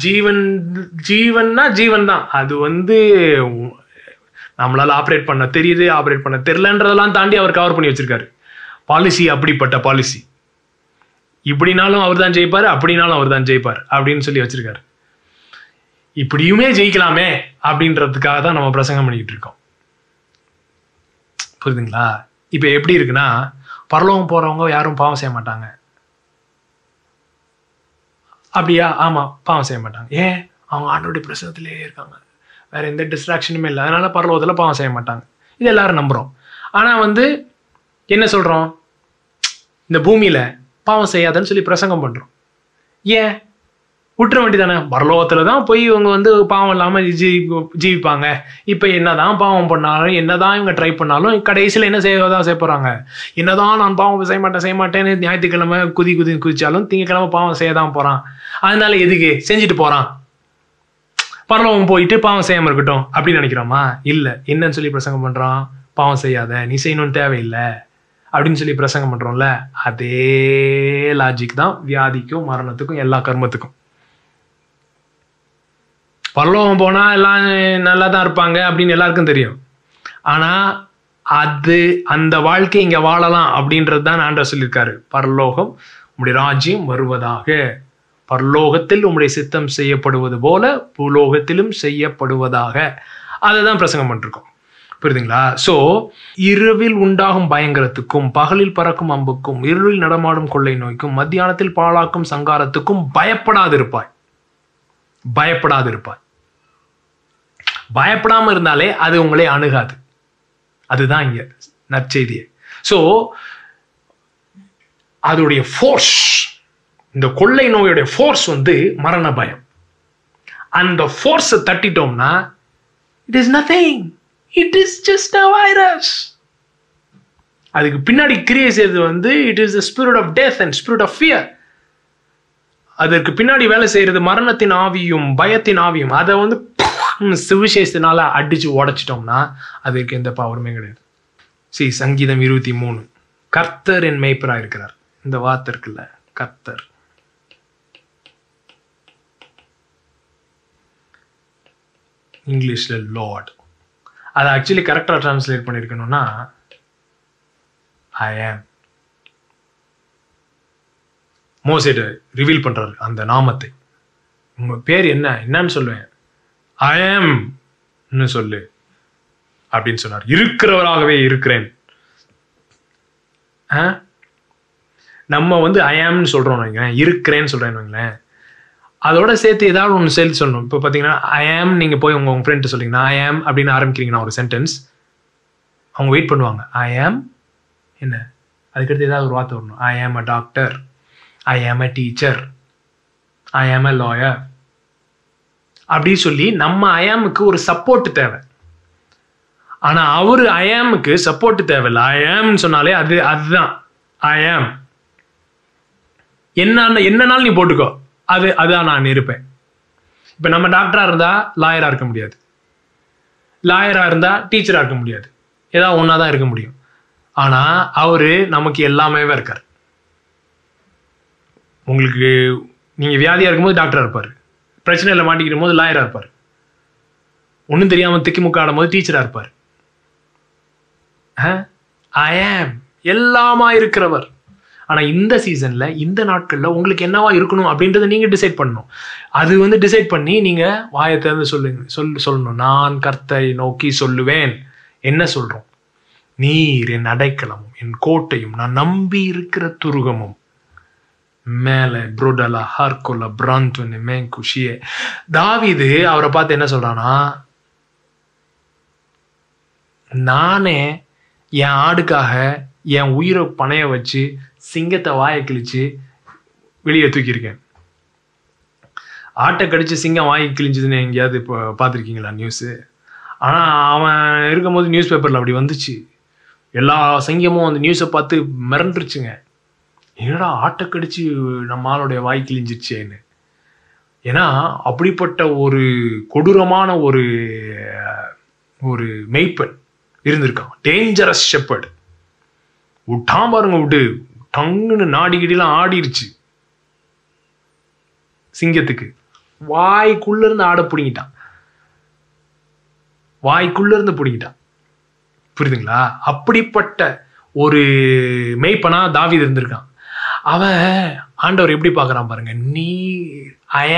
ஜீவன்னா ஜீவன் தான். அது நம்மளால ஆப்ரேட் பண்ண தெரியுது, ஆப்ரேட் பண்ண தெரியலன்றதெல்லாம் தாண்டி அவர் கவர் பண்ணி வச்சிருக்காரு. பாலிசி அப்படிப்பட்ட பாலிசி. இப்படினாலும் அவர் தான் ஜெயிப்பாரு, அப்படினாலும் அவர் தான் ஜெயிப்பார் அப்படின்னு சொல்லி வச்சிருக்காரு. இப்படியுமே ஜெயிக்கலாமே அப்படின்றதுக்காக தான் நம்ம பிரசங்கம் பண்ணிக்கிட்டு இருக்கோம். புரியுதுங்களா? இப்ப எப்படி இருக்குன்னா, பரலோகம் போறவங்க யாரும் பாவம் செய்ய மாட்டாங்க. அப்படியா? ஆமா, பாவம் செய்ய மாட்டாங்க. ஏன்? அவங்க ஆண்டோடைய பிரசனத்திலே இருக்காங்க, வேற எந்த டிஸ்ட்ராக்ஷனுமே இல்லை. அதனால பரலோகத்துல பாவம் செய்ய மாட்டாங்க. இது எல்லாரும் நம்புறோம். ஆனா என்ன சொல்றோம்? இந்த பூமியில பாவம் செய்யாதன்னு சொல்லி பிரசங்கம் பண்றோம். ஏன்? விட்டுற வேண்டியதானே? பரலோகத்துலதான் போய் இவங்க பாவம் இல்லாம ஜீவிப்பாங்க. இப்ப என்னதான் பாவம் பண்ணாலும், என்னதான் இவங்க ட்ரை பண்ணாலும், கடைசியில என்ன செய்யதான் செய்ய போறாங்க? என்னதான் நான் பாவம் செய்ய மாட்டேன்னு ஞாயிற்றுக்கிழமை குதிச்சாலும் திங்கக்கிழமை பாவம் செய்யதான் போறான். அதனால எதுக்கு செஞ்சுட்டு போறான்? பரலோகம் போயிட்டு பாவம் செய்யாம இருக்கட்டும் அப்படின்னு நினைக்கிறோமா? இல்ல. என்னன்னு சொல்லி பிரசங்கம் பண்றோம்? பாவம் செய்யாத, நீ செய்யணும்னு தேவையில்லை அப்படின்னு சொல்லி பிரசங்கம் பண்றோம்ல. அதே லாஜிக் தான் வியாதிக்கும் மரணத்துக்கும் எல்லா கர்மத்துக்கும். பரலோகம் போனா எல்லாம் நல்லா தான் இருப்பாங்க அப்படின்னு எல்லாருக்கும் தெரியும். ஆனா அந்த வாழ்க்கை இங்க வாழலாம் அப்படின்றது தான் ஆண்டவர் சொல்லியிருக்காரு. பரலோகம் உம்முடைய ராஜ்யம் வருவதாக, பரலோகத்தில் உம்முடைய சித்தம் செய்யப்படுவது போல பூலோகத்திலும் செய்யப்படுவதாக. அதை தான் பிரசங்கம் பண்ணிருக்கோம். புரியுதுங்களா? சோ இரவில் உண்டாகும் பயங்கரத்துக்கும், பகலில் பறக்கும் அம்புக்கும், இருளில் நடமாடும் கொள்ளை நோய்க்கும், மத்தியானத்தில் பாழாக்கும் சங்காரத்துக்கும் பயப்படாதிருப்பாய். பயப்படாம இருந்தாலே அது உங்களை அணுகாது. அதுதான் இங்க நற்செய்தியே. சோ அதோடைய ஃபோர்ஸ், இந்த கொள்ளை நோயுடைய ஃபோர்ஸ் மரண பயம். அந்த ஃபோர்ஸை தட்டிட்டோம்னா it is nothing, it is just a virus. அதுக்கு பின்னாடி கிரியேட் செய்யறது it is the spirit of death and spirit of fear. அதற்கு பின்னாடி வேலை செய்யறது மரணத்தின் ஆவியும் பயத்தின் ஆவியும். அதை சுவிசேஷத்தினால அடிச்சு உடைச்சிட்டோம்னா அதுக்கு எந்த பவருமே கிடையாது. சங்கீதம் 23, கர்த்தர் என் மேய்ப்பரா இருக்கிறார். இந்த வார்த்தை இருக்குல்ல, கர்த்தர். இங்கிலீஷ்ல லார்ட். அதை ஆக்சுவலி கரெக்டா டிரான்ஸ்லேட் பண்ணிருக்கணும்னா ஐ ஆம். மோசேட்ட ரிவீல் பண்றாரு அந்த நாமத்தை. உங்க பேர் என்னன்னு சொல்லுவேன். ஐ ஆம் சொல்லு. அப்படின்னு சொன்னார். இருக்கிறவராகவே இருக்கிறேன். நம்ம வந்து ஐ ஆம்னு சொல்றோம் வைங்களேன், இருக்கிறேன்னு சொல்றேன்னு வைங்களேன், அதோட சேர்த்து ஏதாவது ஒன்று சேர்த்து சொல்லணும். இப்போ பார்த்தீங்கன்னா ஐ ஆம், நீங்கள் போய் உங்கள் ஃப்ரெண்ட்டு சொல்லிங்கன்னா ஐ ஆம் அப்படின்னு ஆரம்பிக்கிறீங்கன்னா ஒரு சென்டென்ஸ், அவங்க வெயிட் பண்ணுவாங்க. ஐ ஆம் என்ன, அதுக்கடுத்து ஏதாவது ஒரு வார்த்தை வரணும். ஐ ஆம் அ டாக்டர், ஐ ஆம் அ டீச்சர், ஐ ஆம் அ லாயர் அப்படி சொல்லி நம்ம ஐ ஆமுக்கு ஒரு சப்போர்ட் தேவை. ஆனால் அவர் ஐ ஆமுக்கு சப்போர்ட் தேவையில்லை. ஐ ஆம்னு சொன்னாலே அதுதான் ஐ ஆம். என்னன்னாலும் நீ போட்டுக்கோ, அதுதான் நான் இருப்பேன். இப்போ நம்ம டாக்டராக இருந்தால் லாயராக இருக்க முடியாது, லாயராக இருந்தால் டீச்சராக இருக்க முடியாது, ஏதாவது ஒன்றா தான் இருக்க முடியும். ஆனால் அவர் நமக்கு எல்லாமே இருக்கார். உங்களுக்கு நீங்கள் வியாதியாக இருக்கும்போது டாக்டராக இருப்பார், பிரச்சனையில் மாட்டிக்கிற போது லாயராக இருப்பார், ஒன்றும் தெரியாமல் திக்கி முக்க ஆடும் போது டீச்சராக இருப்பார். ஐ ஆம் எல்லாமா இருக்கிறவர். ஆனால் இந்த சீசனில் இந்த நாட்களில் உங்களுக்கு என்னவா இருக்கணும் அப்படின்றத நீங்கள் டிசைட் பண்ணணும். அது வந்து டிசைட் பண்ணி நீங்கள் வாயை திறந்து சொல்லணும். நான் கர்த்தரை நோக்கி சொல்லுவேன். என்ன சொல்கிறோம்? நீர் என் அடைக்கலமும் என் கோட்டையும் நான் நம்பி இருக்கிற துருகமும். மேலே புரோடலா ஹார்கோலா பிராந்துன்னு மேங்குஷியே. தாவீது அவரை பார்த்து என்ன சொல்றானா, நானே என் ஆடுக்காக என் உயிரை பணைய வச்சு சிங்கத்தை வாயை கிழிச்சு வெளியே தூக்கியிருக்கேன். ஆட்டை கடிச்சு சிங்கம் வாயை கிழிஞ்சதுன்னு எங்கேயாவது இப்போ பார்த்துருக்கீங்களா நியூஸு? ஆனால் அவன் இருக்கும்போது நியூஸ் பேப்பரில் அப்படி வந்துச்சு. எல்லா சிங்கமும் அந்த நியூஸை பார்த்து மிரண்டுருச்சுங்க. என்னடா ஆட்டை கடிச்சு நம்ம ஆளுடைய வாய் கிழிஞ்சிருச்சேன்னு. ஏன்னா அப்படிப்பட்ட ஒரு கொடூரமான ஒரு மெய்ப்பன் இருந்திருக்கான். Dangerous shepherd. விட்டான் பாருங்க, விட்டு டங்குன்னு நாடிக்கிட்டலாம் ஆடிருச்சு. சிங்கத்துக்கு வாய்க்குள்ள இருந்து ஆட பிடிங்கிட்டான், வாய்க்குள்ள இருந்து பிடிங்கிட்டான். புரியுதுங்களா? அப்படிப்பட்ட ஒரு மெய்ப்பனா தாவீது இருந்திருக்கான். அவன் ஆண்டவர் எப்படி பார்க்கறான் பாருங்க. நீ ஐ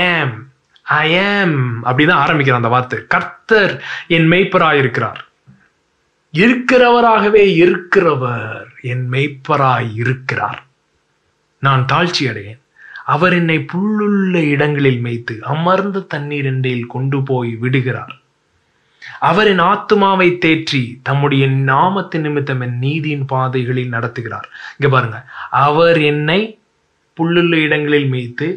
ஆம் அப்படிதான் ஆரம்பிக்கிறான் அந்த வார்த்தை. கர்த்தர் என் மெய்ப்பராய் இருக்கிறார். இருக்கிறவராகவே இருக்கிறவர் என் மெய்ப்பராய் இருக்கிறார். நான் தாழ்ச்சி அடையேன். அவர் என்னை புல்லுள்ள இடங்களில் மேய்த்து அமர்ந்த தண்ணீர் எண்டையில் கொண்டு போய் விடுகிறார். அவர் என் ஆத்துமாவை தேற்றி தம்முடைய நாமத்தின் நிமித்தம் என் நீதியின் பாதைகளில் நடத்துகிறார். இங்க பாருங்க, அவர் என்னை புல்லுள்ள இடங்களில் மேய்த்து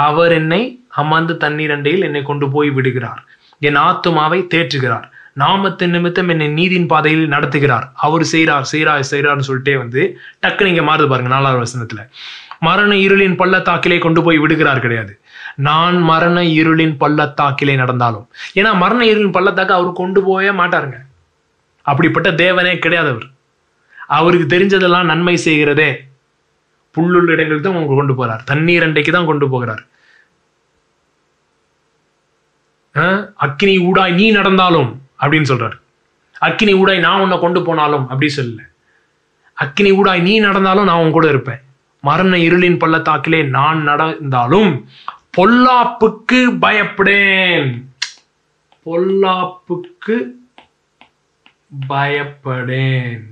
அவர் என்னை அமர்ந்த தண்ணீர் அண்டையில் என்னை கொண்டு போய் விடுகிறார். என் ஆத்துமாவை தேற்றுகிறார். நாமத்தின் நிமித்தம் என்னை நீதியின் பாதையில் நடத்துகிறார். அவர் செய்கிறார்னு சொல்லிட்டே வந்து டக்குன்னு இங்க மாறுது பாருங்க 4வது வசனத்துல. மரண இருளின் பள்ளத்தாக்கிலே கொண்டு போய் விடுகிறார் கிடையாது. நான் மரண இருளின் பள்ளத்தாக்கிலே நடந்தாலும். ஏன்னா மரண இருளின் பள்ளத்தாக்க அவர் கொண்டு போயே மாட்டாருங்க. அப்படிப்பட்ட தேவனே கிடையாது அவர். அவருக்கு தெரிஞ்சதெல்லாம் நன்மை செய்கிறதே. புல்லுள்ள இடங்களுக்கு தான் உங்களுக்கு கொண்டு போறார். தண்ணீர் அண்டைக்கு தான் கொண்டு போகிறார். அக்கினி ஊடாய் நீ நடந்தாலும் அப்படின்னு சொல்றாரு. அக்கினி ஊடாய் நான் உன்னை கொண்டு போனாலும் அப்படி சொல்லல. அக்கினி ஊடாய் நீ நடந்தாலும் நான் உன் கூட இருப்பேன். மரண இருளின் பள்ளத்தாக்கிலே நான் நடந்தாலும் பொல்லாப்புக்கு பயப்படேன். பொல்லாப்புக்கு பயப்படேன்.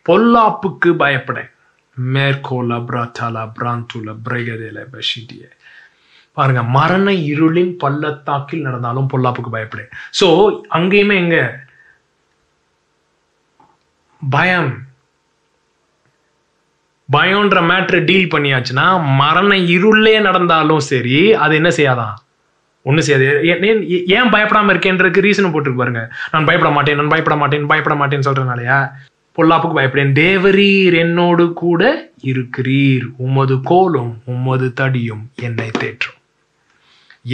பொல்லாப்புக்கு பயப்படேன். மேற்கோல பிராத்தாலா பிராந்துல பிரகதேல பஷிடியே. பாருங்க, மரண இருளின் பள்ளத்தாக்கில் நடந்தாலும் பொல்லாப்புக்கு பயப்படேன். சோ அங்கேயுமே எங்க பயம்ன்ற மேட்ரு டீல் பண்ணியாச்சுன்னா மரண இருளே நடந்தாலும் சரி அது என்ன செய்யாதான், ஒன்றும் செய்யாது. ஏன் பயப்படாம இருக்கேன்றதுக்கு ரீசன் போட்டுருக்கு பாருங்க. நான் பயப்பட மாட்டேன்னு சொல்றதுனாலயா? பொல்லாப்புக்கு பயப்படேன். தேவரீர் என்னோடு கூட இருக்கிறீர். உமது கோலும் உமது தடியும் என்னை தேற்றும்.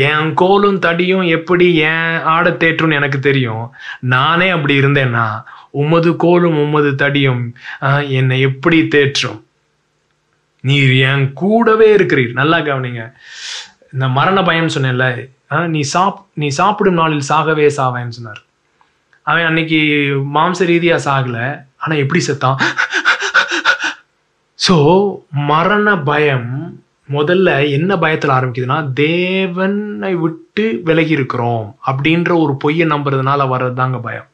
என் கோலும் தடியும் எப்படி என் ஆட தேற்றும்னு எனக்கு தெரியும். நானே அப்படி இருந்தேன்னா உமது கோலும் உமது தடியும் என்னை எப்படி தேற்றும். நீர் என் கூடவே இருக்கிறீர். நல்லா கவனிங்க. இந்த மரண பயம் சொன்னேன்ல, நீ சாப்பிடும் நாளில் சாகவே சாவேன்னு சொன்னார். அவன் அன்னைக்கு மாம்ச ரீதியா சாகல, ஆனா எப்படி செத்தான்? சோ மரண பயம் முதல்ல என்ன பயத்தில் ஆரம்பிக்குதுன்னா, தேவனை விட்டு விலகி இருக்கிறோம் அப்படின்ற ஒரு பொய்யை நம்புறதுனால வர்றதுதாங்க பயம்.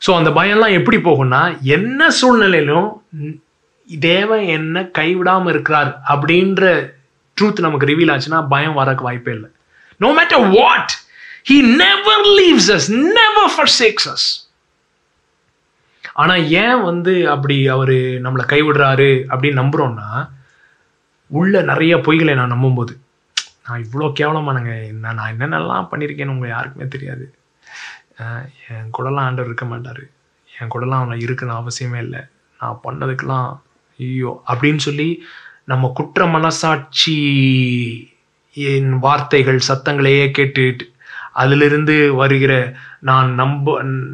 ஸோ அந்த பயம்லாம் எப்படி போகும்னா, என்ன சூழ்நிலையிலும் தேவன் என்ன கைவிடாமல் இருக்கிறார் அப்படின்ற ட்ரூத் நமக்கு ரிவீல் ஆச்சுன்னா பயம் வரக்கு வாய்ப்பே இல்லை. No matter what, he never leaves us, never forsakes us. ஆனா ஏன் அப்படி அவரு நம்மளை கைவிடுறாரு அப்படின்னு நம்புறோம்னா, உள்ள நிறைய பொய்களை நான் நம்பும்போது, நான் இவ்வளோ கேவலமானங்க, நான் என்னென்னலாம் பண்ணியிருக்கேன்னு உங்க யாருக்குமே தெரியாது, என் கூடலாம் ஆண்டவர் இருக்க மாட்டாரு, என் கூடலாம் அவனை இருக்குன்னு அவசியமே இல்லை, நான் பண்ணதுக்கெல்லாம் ஐயோ அப்படின்னு சொல்லி நம்ம குற்ற மனசாட்சி என் வார்த்தைகள் சத்தங்களையே கேட்டுட்டு அதிலிருந்து வருகிற நான்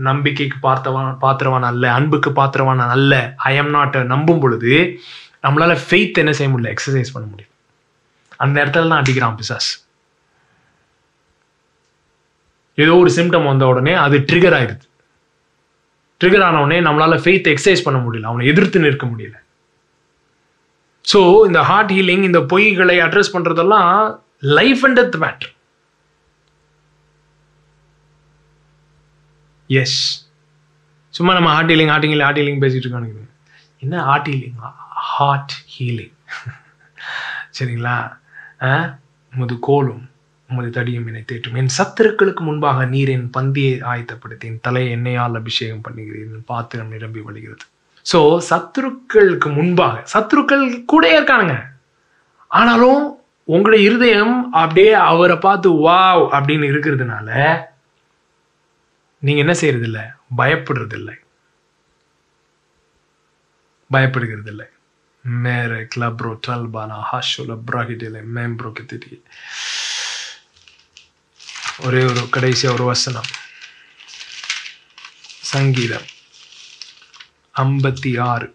நம்பிக்கைக்கு பாத்திரவான் அல்ல, அன்புக்கு பாத்திரவான் அல்ல, ஐ எம் நாட் நம்பும் பொழுது நம்மளால ஃபெய்த் என்ன செய்ய முடியல, எக்ஸசைஸ் பண்ண முடியும். அந்த இடத்துல தான் அடிக்கிறான் பிசாஸ். ஏதோ ஒரு சிம்டம் வந்த உடனே அது ட்ரிகர் ஆயிடுது. ட்ரிகர் ஆன உடனே நம்மளால ஃபெய்த் எக்ஸசைஸ் பண்ண முடியல, அவனை எதிர்த்து நிற்க முடியல. ஸோ இந்த ஹார்ட் ஹீலிங், இந்த பொய்களை அட்ரஸ் பண்றதெல்லாம் life and death matter. Yes, சும்மா நம்ம ஹார்ட் ஹீலிங் பேசிட்டு இருக்கானுங்க. என்ன ஹார்ட் ஹீலிங்? Heart healing. சரிங்களா? உமது கோலும் உமது தடியும் என்னை தேற்றும், என் சத்துருக்களுக்கு முன்பாக நீர் என் பந்தியை ஆயத்தப்படுத்தி என் தலையை எண்ணெயால் அபிஷேகம் பண்ணுகிறேன், பாத்திரம் நிரம்பி வழிகிறது. ஸோ சத்துருக்களுக்கு முன்பாக, சத்துருக்கள் கூட இருக்கானுங்க, ஆனாலும் உங்களுடைய இருதயம் அப்படியே அவரை பார்த்து வாவ் அப்படின்னு இருக்கிறதுனால நீங்க என்ன செய்யறது இல்லை, பயப்படுறது இல்லை. மேரே கிளப்ரோ டல்பானா ஹாஷோல பிராகிடலே மேம்ப்ரோ கத்திரி. ஒரே ஒரு கடைசியா ஒரு வசனம், சங்கீதம் 56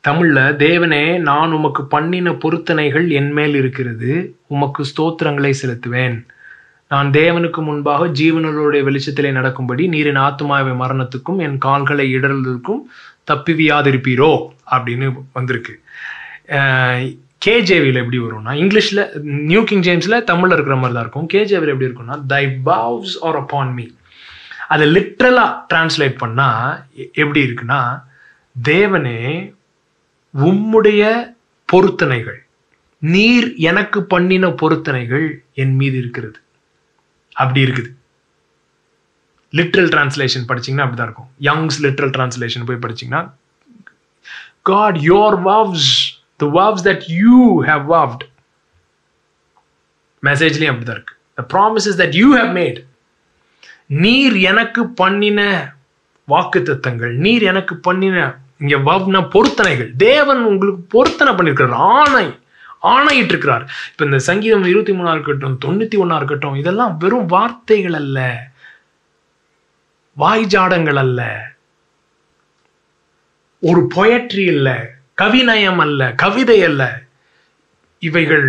தமிழ்ல, தேவனே நான் உமக்கு பண்ணின பொருத்தனைகள் என் மேல் இருக்கிறது, உமக்கு ஸ்தோத்திரங்களை செலுத்துவேன். நான் தேவனுக்கு முன்பாக ஜீவனுடைய வெளிச்சத்திலே நடக்கும்படி நீர் என் ஆத்துமாவை மரணத்துக்கும் என் கால்களை இடறலுக்கும் தப்பிவியாதிருப்பீரோ அப்படின்னு வந்திருக்கு. கேஜேவியில் எப்படி வரும்னா, இங்கிலீஷ்ல நியூ கிங் ஜேம்ஸ்ல தமிழ்ல இருக்கிற மாதிரி தான் இருக்கும். கேஜேவியில் எப்படி இருக்கும்னா, தை பவுஸ் ஆர் அப்பான் மீ. அதை லிட்ரலா டிரான்ஸ்லேட் பண்ணா எப்படி இருக்குன்னா, தேவனே உம்முடைய பொருத்தனைகள், நீர் எனக்கு பண்ணின பொருத்தனைகள் என் மீது இருக்கிறது, அப்படி இருக்குது. லிட்ரல் டிரான்ஸ்லேஷன் படிச்சீங்கன்னா அப்படிதான் இருக்கும். யங்ஸ் லிட்ரல் டிரான்ஸ்லேஷன் போய் படிச்சீங்கன்னா, God your vows, the vows that you have vowed. மெசேஜ்லயும் அப்படிதான் இருக்கு. The promises that you have made. நீர் எனக்கு பண்ணின வாக்குத்தத்தங்கள், நீர் எனக்கு பண்ணின, இங்க வவ்னா பொருத்தனைகள், தேவன் உங்களுக்கு பொருத்தனை பண்ணிருக்கிறார், ஆணையிட்டு இருக்கிறார். இப்ப இந்த சங்கீதம் 23 இருக்கட்டும், 91 இருக்கட்டும், இதெல்லாம் வெறும் வார்த்தைகள் அல்ல, வாய்ஜாடங்கள் அல்ல, ஒரு பொயட்ரி அல்ல, கவிநயம் அல்ல, கவிதை அல்ல, இவைகள்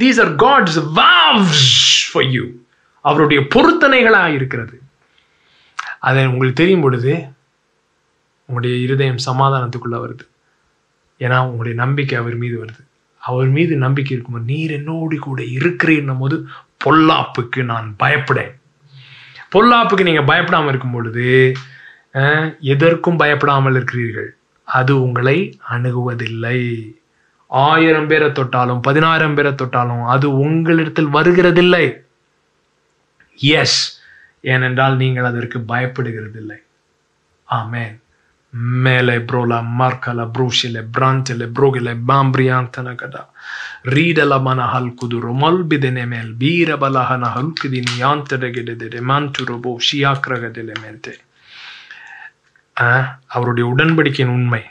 these are God's vows for you. அவருடைய பொருத்தனைகளா இருக்கிறது. அதை உங்களுக்கு தெரியும் பொழுது உங்களுடைய இருதயம் சமாதானத்துக்குள்ள வருது. ஏன்னா உங்களுடைய நம்பிக்கை அவர் மீது வருது. அவர் மீது நம்பிக்கை இருக்கும்போது, நீர் என்னோடு கூட இருக்கிறீர்னும் போது பொல்லாப்புக்கு நான் பயப்படேன். பொல்லாப்புக்கு நீங்க பயப்படாமல் இருக்கும் பொழுது எதற்கும் பயப்படாமல் இருக்கிறீர்கள், அது உங்களை அணுகுவதில்லை. 1000 பேரை தொட்டாலும் 10000 பேரை தொட்டாலும் அது உங்களிடத்தில் வருகிறதில்லை. எஸ், ஏனென்றால் நீங்கள் அதற்கு பயப்படுகிறதில்லை. ஆமென். மேலே ப்ரோலா மார்க்கல ப்ரூஷிலே பிரான்டிலே ப்ரோகிலே பாம்பிரியாந்தனகடா ரீடல மனஹல் குதுரு மல்பிதெனே மேல் பீரபலஹன ஹல்குதினி யாந்தடகெடெடெ மான்டுரோபோ ஷியாக்ரகடெலெமென்டே. அவருடைய உடன்படிக்கையின் உண்மை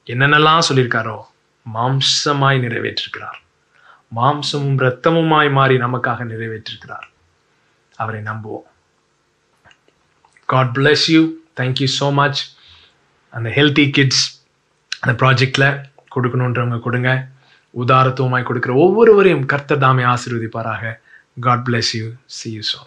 என்னென்னலாம் சொல்லியிருக்காரோ மாம்சமாய் நிறைவேற்றிருக்கிறார். மாம்சமும் இரத்தமுமாய் மாறி நமக்காக நிறைவேற்றிருக்கிறார். அவரை நம்புவோம். God bless you. Thank you so much. அந்த ஹெல்த்தி கிட்ஸ் அந்த ப்ராஜெக்ட்ல கொடுக்கணுன்றவங்க கொடுங்க. உதாரத்துவமாய் கொடுக்கிற ஒவ்வொருவரையும் கர்த்தர் தாமே ஆசீர்வதிப்பாராக. God bless you. See you soon.